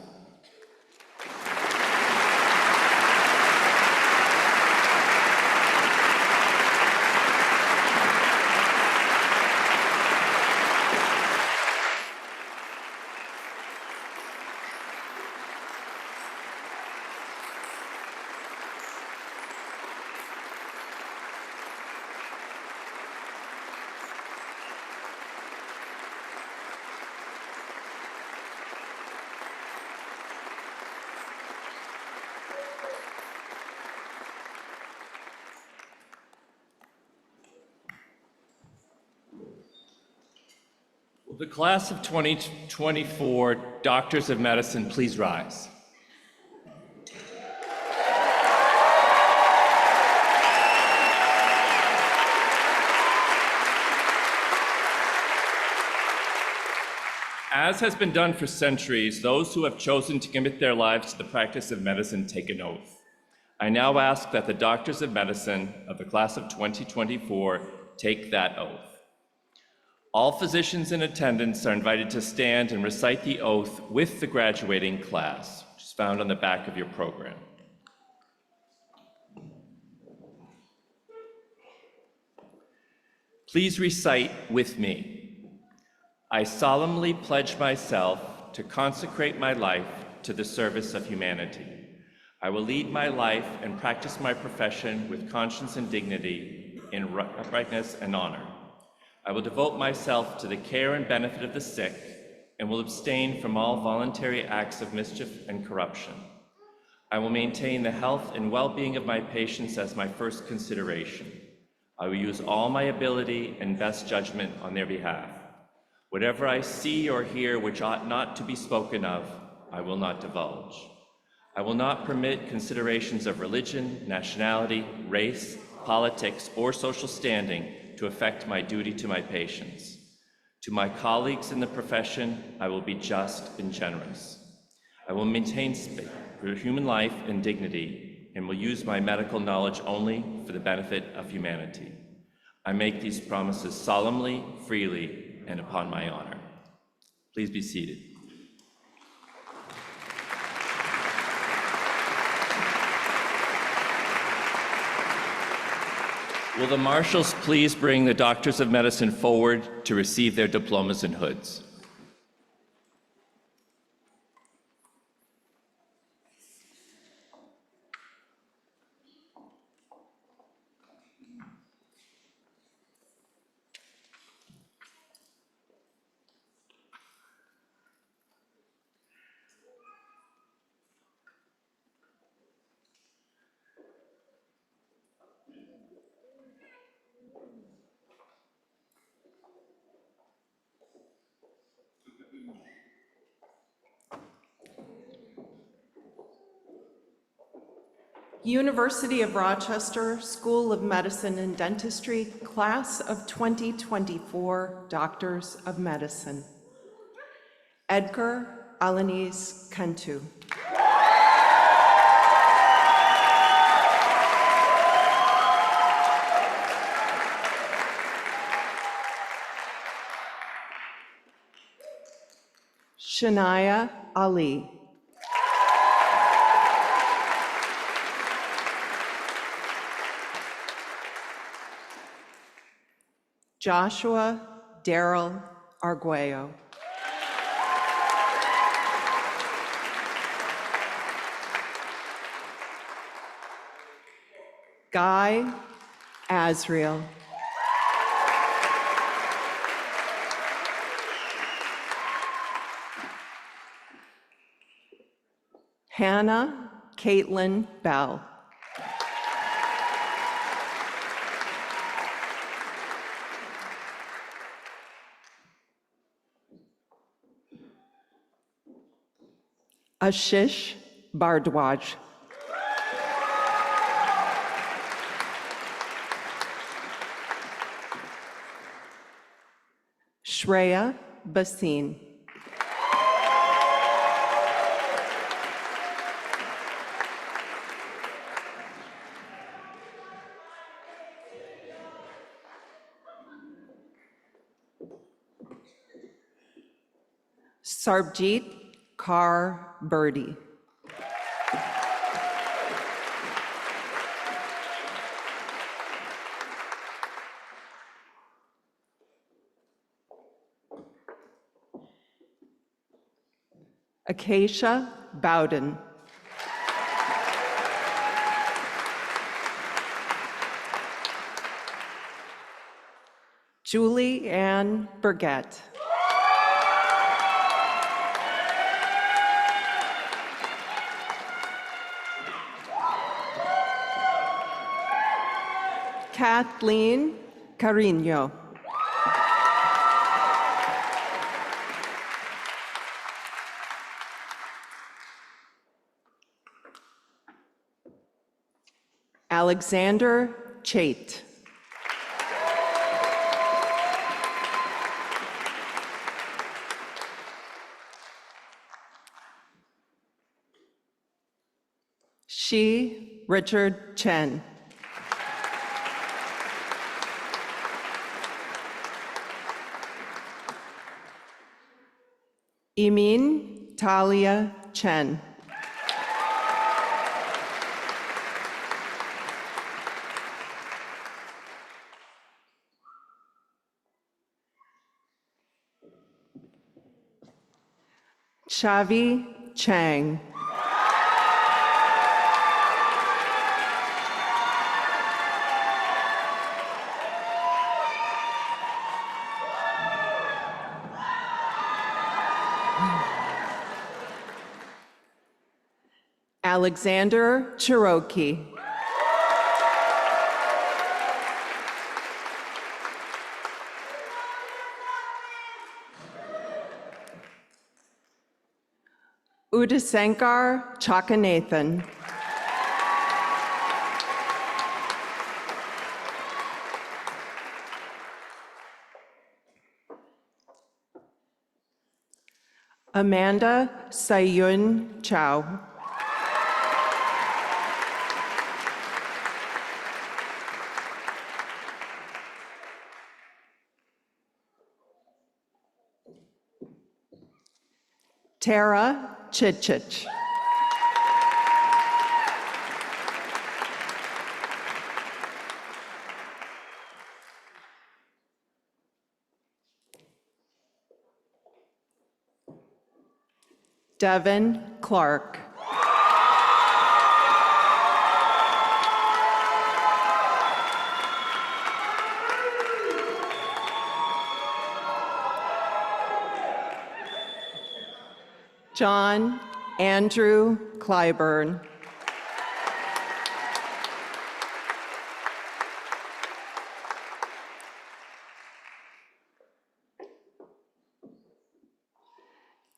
Speaker 3: The class of 2024 Doctors of Medicine, please rise. As has been done for centuries, those who have chosen to commit their lives to the practice of medicine take an oath. I now ask that the Doctors of Medicine of the class of 2024 take that oath. All physicians in attendance are invited to stand and recite the oath with the graduating class, which is found on the back of your program. Please recite with me. I solemnly pledge myself to consecrate my life to the service of humanity. I will lead my life and practice my profession with conscience and dignity, in uprightness and honor. I will devote myself to the care and benefit of the sick and will abstain from all voluntary acts of mischief and corruption. I will maintain the health and well-being of my patients as my first consideration. I will use all my ability and best judgment on their behalf. Whatever I see or hear which ought not to be spoken of, I will not divulge. I will not permit considerations of religion, nationality, race, politics, or social standing to affect my duty to my patients. To my colleagues in the profession, I will be just and generous. I will maintain human life and dignity and will use my medical knowledge only for the benefit of humanity. I make these promises solemnly, freely, and upon my honor. Please be seated. Will the marshals please bring the Doctors of Medicine forward to receive their diplomas and hoods?
Speaker 8: University of Rochester School of Medicine and Dentistry, class of 2024 Doctors of Medicine. Edgar Alanis Cantu. Shania Ali. Joshua Darrell Arguello. Guy Azriel. Hannah Caitlin Bell. Ashish Bardwaj. Shreya Basin. Sarbjeet Kaur Birdie. Acacia Bowden. Julie Ann Burgett. Kathleen Carino. Alexander Chait. Shi Richard Chen. Emin Talia Chen. Chavi Chang. Alexander Cherokee. Udasankar Chakanathan. Amanda Sayun Chow. Tara Chichich. Devin Clark. John Andrew Clyburn.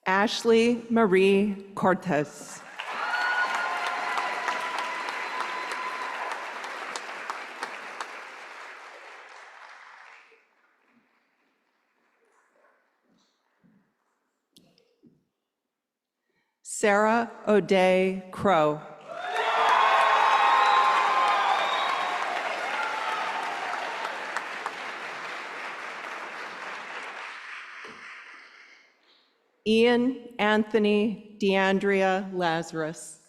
Speaker 8: Ashley Marie Cortez. Sarah O'Day Crow. Ian Anthony DeAndrea Lazarus.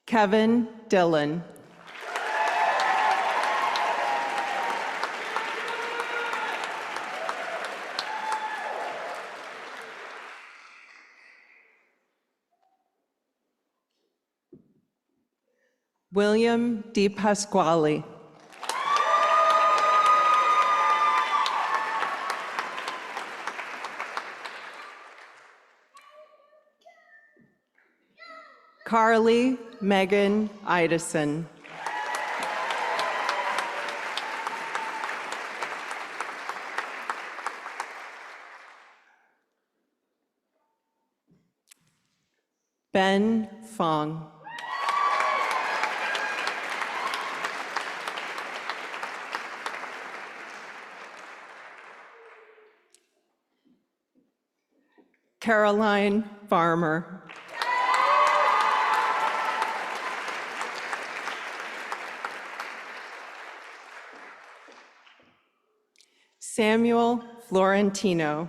Speaker 8: Kevin Dillon. William Di Pasquale. Carly Megan Idison. Ben Fong. Caroline Farmer. Samuel Florentino.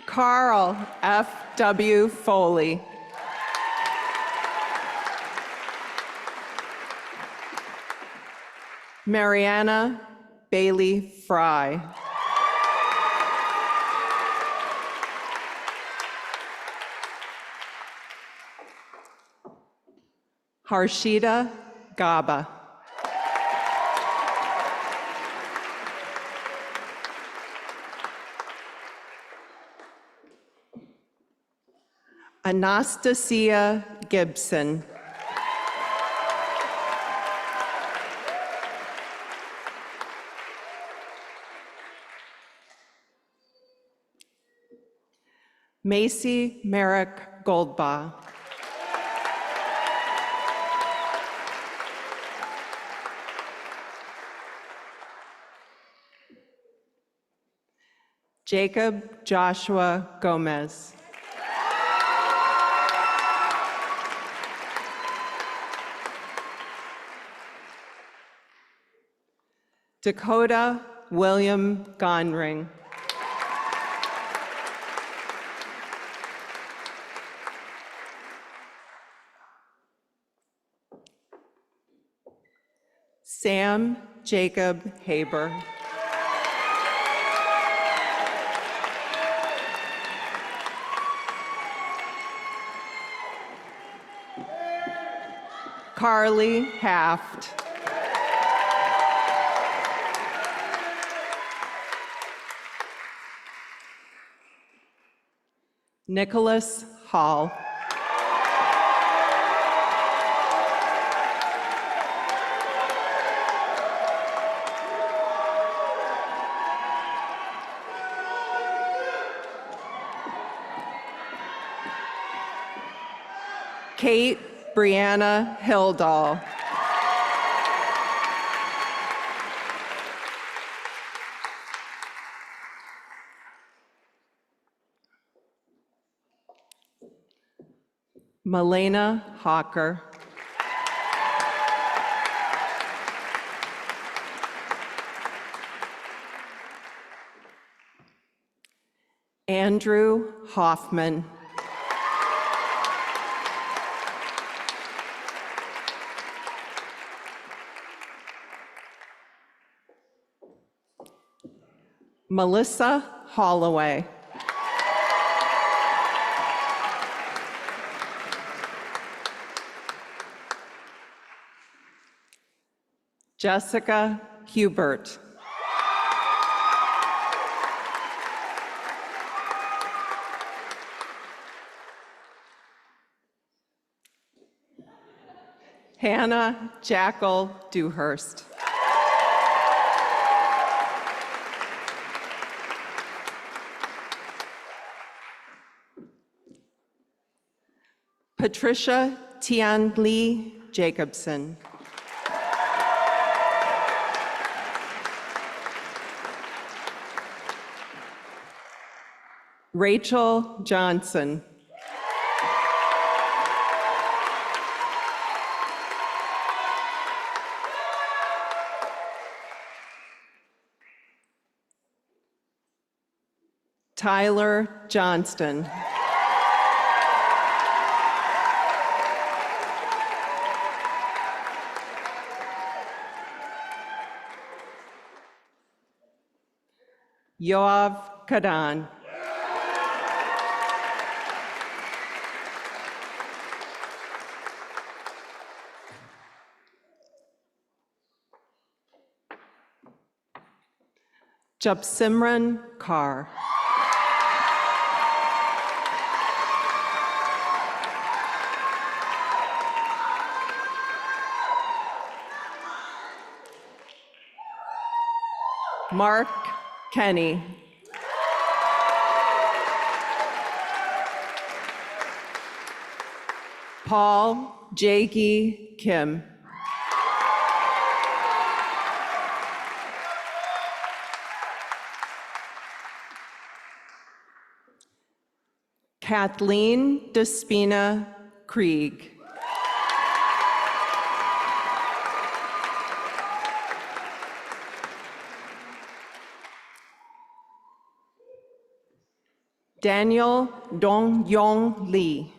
Speaker 8: Carl F.W. Foley. Mariana Bailey Fry. Harshita Gaba. Anastasia Gibson. Macy Merrick Goldbaugh. Jacob Joshua Gomez. Dakota William Gonring. Sam Jacob Haber. Carly Haft. Nicholas Hall. Kate Brianna Hildahl. Malena Hawker. Andrew Hoffman. Melissa Holloway. Jessica Hubert. Hannah Jackal Dewhurst. Patricia Tian Lee Jacobson. Rachel Johnson. Tyler Johnston. Yoav Kadan. Japsimran Kaur. Mark Kenny. Paul Jakey Kim. Kathleen Despina Krieg. Daniel Dong Yong Lee.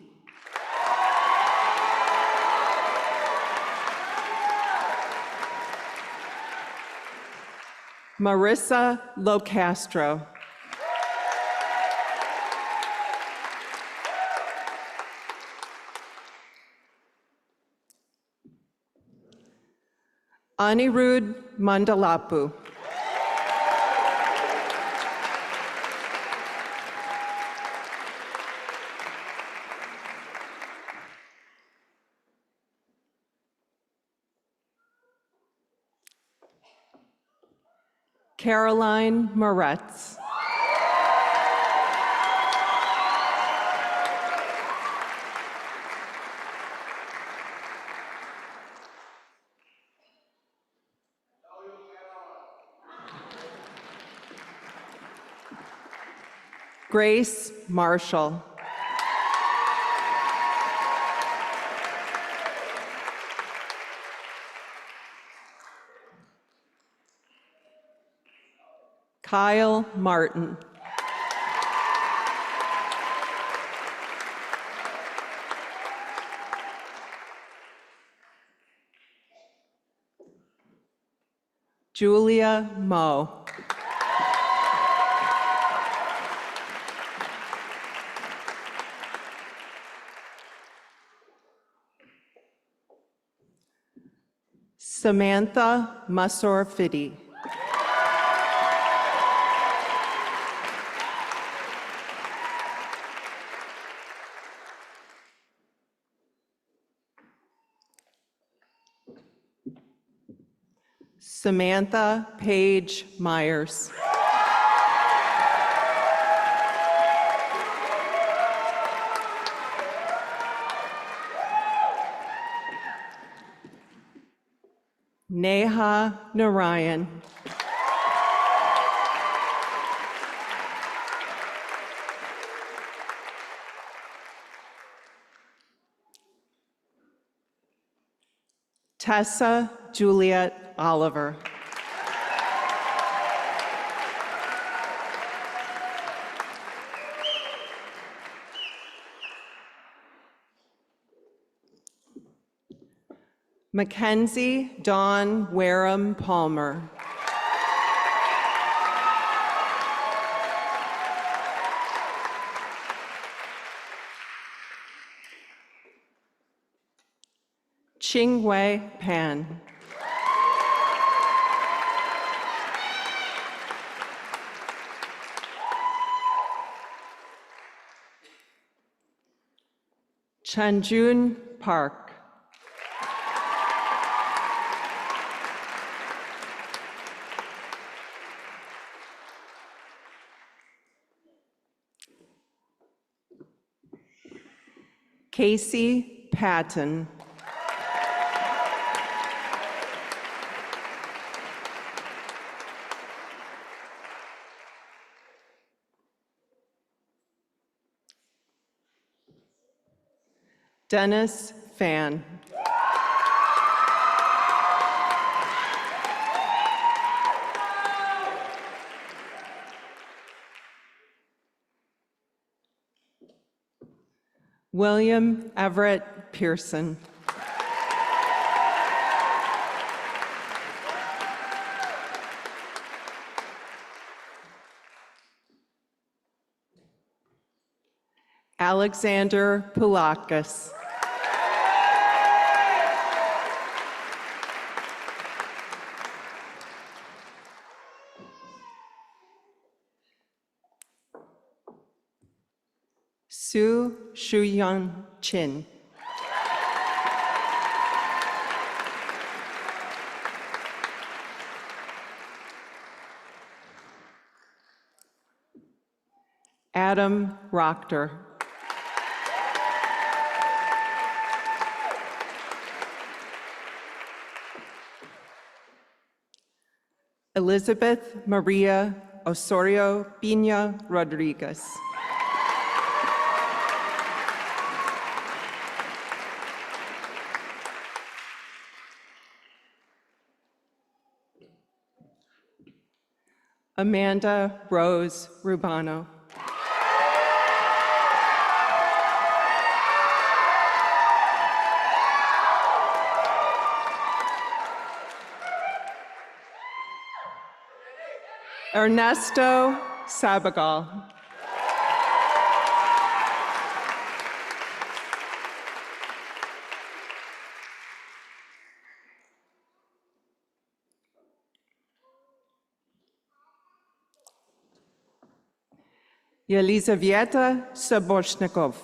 Speaker 8: Marissa Locastro. Anirudh Mandalapu. Caroline Moretz. Grace Marshall. Kyle Martin. Julia Moe. Samantha Masor-Fiddy. Samantha Paige Myers. Neha Narayan. Tessa Juliet Oliver. Mackenzie Dawn Wareham Palmer. Chingwei Pan. Chanjun Park. Casey Patton. Dennis Fan. William Everett Pearson. Alexander Poulakis. Su Shuyan Chin. Adam Rochter. Elizabeth Maria Osorio Pina Rodriguez. Amanda Rose Rubano. Ernesto Sabagal. Yelizaveta Sabochnikov.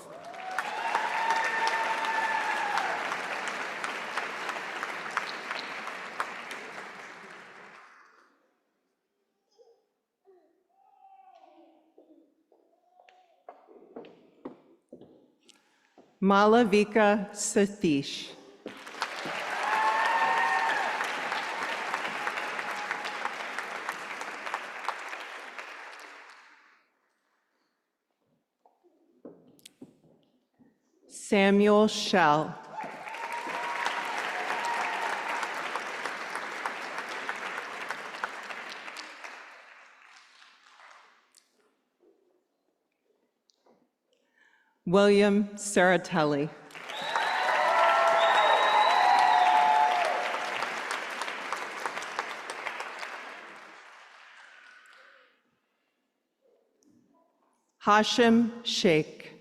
Speaker 8: Malavika Satish. Samuel Shell. William Saratelli. Hashim Sheikh.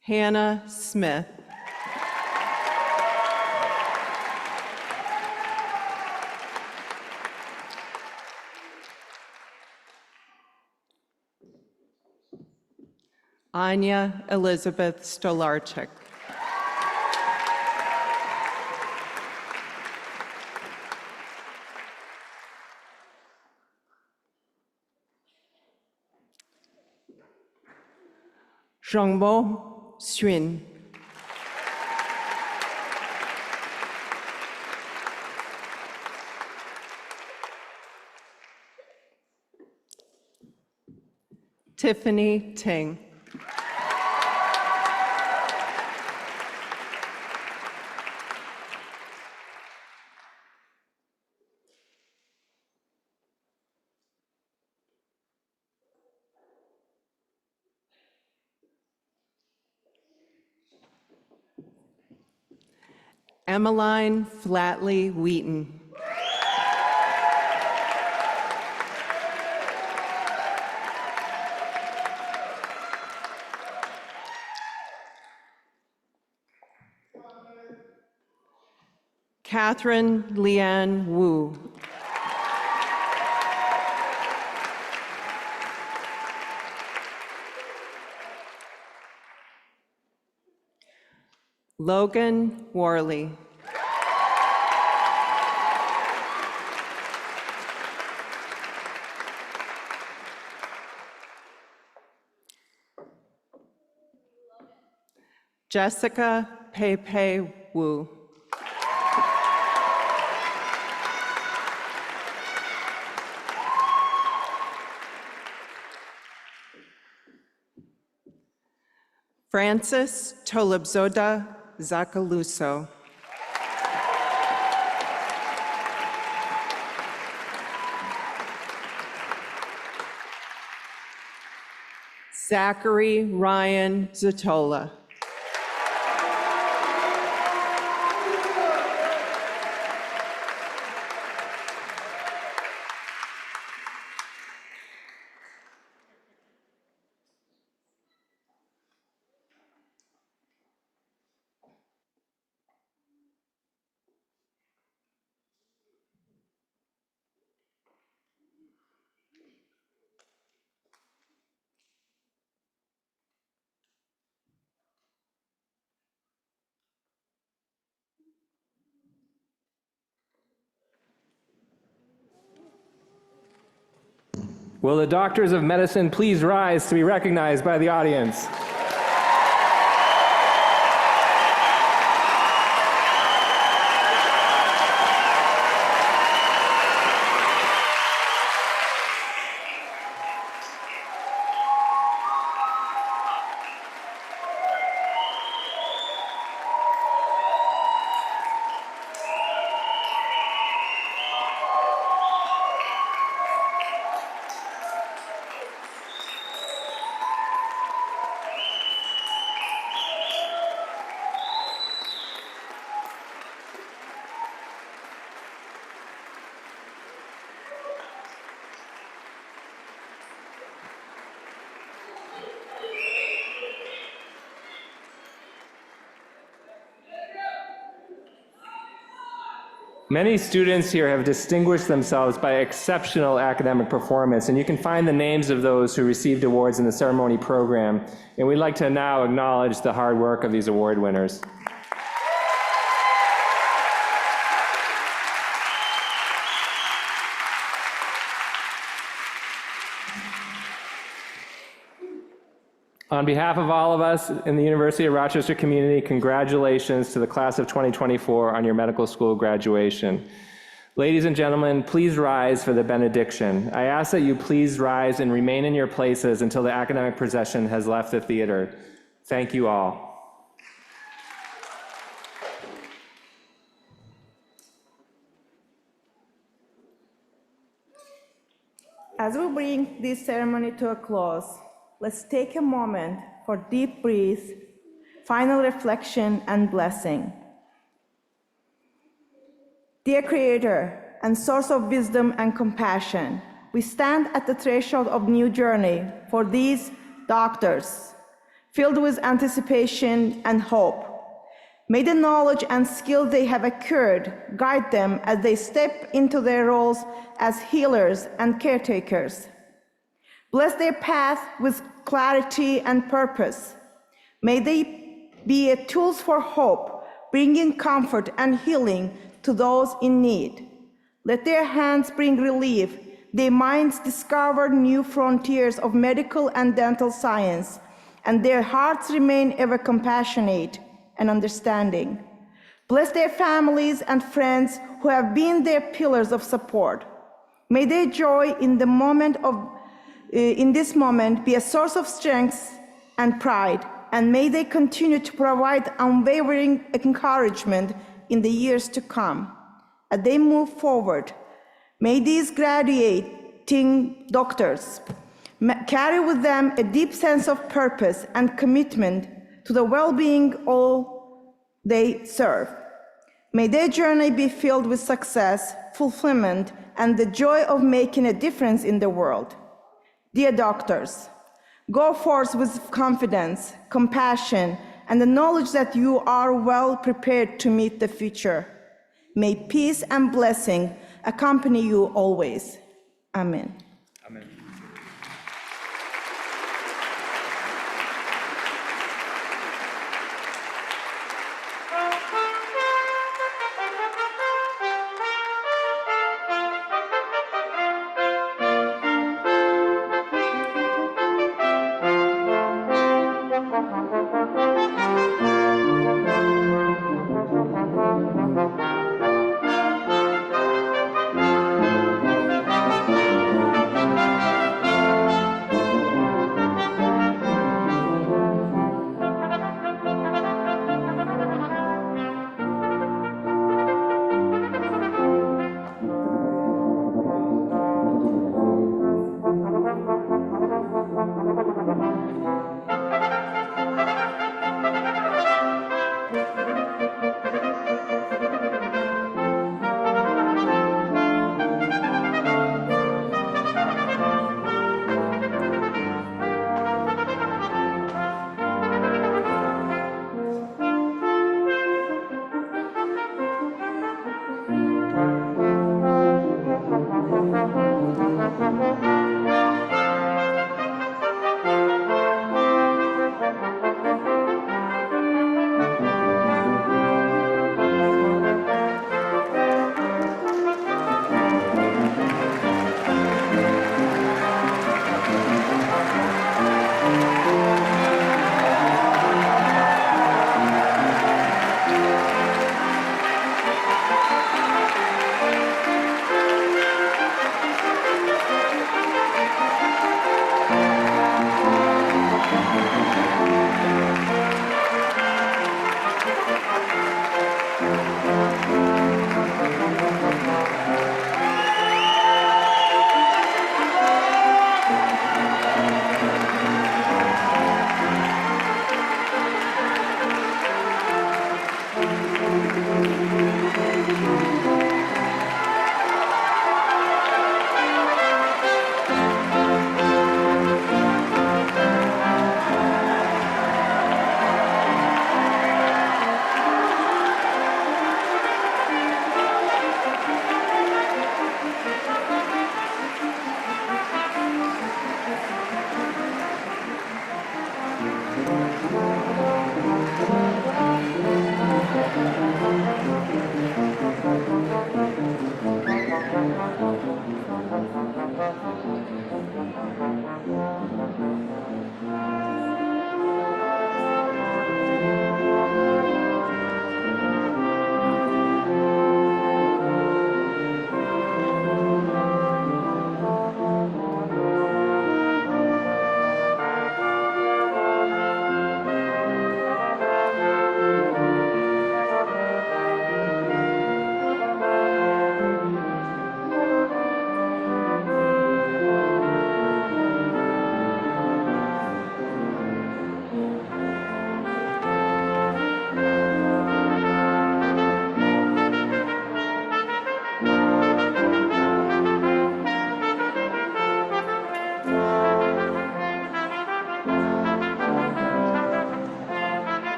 Speaker 8: Hannah Smith. Anya Elizabeth Stolarczyk. Zhongbo Xun. Tiffany Ting. Emmeline Flatley Wheaton. Catherine Leanne Wu. Logan Worley. Jessica Pepe Wu. Francis Tolabzoda Zakaluso. Zachary Ryan Zatola.
Speaker 3: Will the doctors of medicine please rise to be recognized by the audience? Many students here have distinguished themselves by exceptional academic performance, and you can find the names of those who received awards in the ceremony program. And we'd like to now acknowledge the hard work of these award winners. On behalf of all of us in the University of Rochester community, congratulations to the class of 2024 on your medical school graduation. Ladies and gentlemen, please rise for the benediction. I ask that you please rise and remain in your places until the academic procession has left the theater. Thank you all.
Speaker 2: As we bring this ceremony to a close, let's take a moment for deep breath, final reflection, and blessing. Dear Creator and source of wisdom and compassion, we stand at the threshold of new journey for these doctors, filled with anticipation and hope. May the knowledge and skill they have acquired guide them as they step into their roles as healers and caretakers. Bless their path with clarity and purpose. May they be tools for hope, bringing comfort and healing to those in need. Let their hands bring relief, their minds discover new frontiers of medical and dental science, and their hearts remain ever compassionate and understanding. Bless their families and friends who have been their pillars of support. May their joy in this moment be a source of strength and pride, and may they continue to provide unwavering encouragement in the years to come. As they move forward, may these graduating doctors carry with them a deep sense of purpose and commitment to the well-being of all they serve. May their journey be filled with success, fulfillment, and the joy of making a difference in the world. Dear doctors, go forth with confidence, compassion, and the knowledge that you are well prepared to meet the future. May peace and blessing accompany you always. Amen.
Speaker 3: Amen.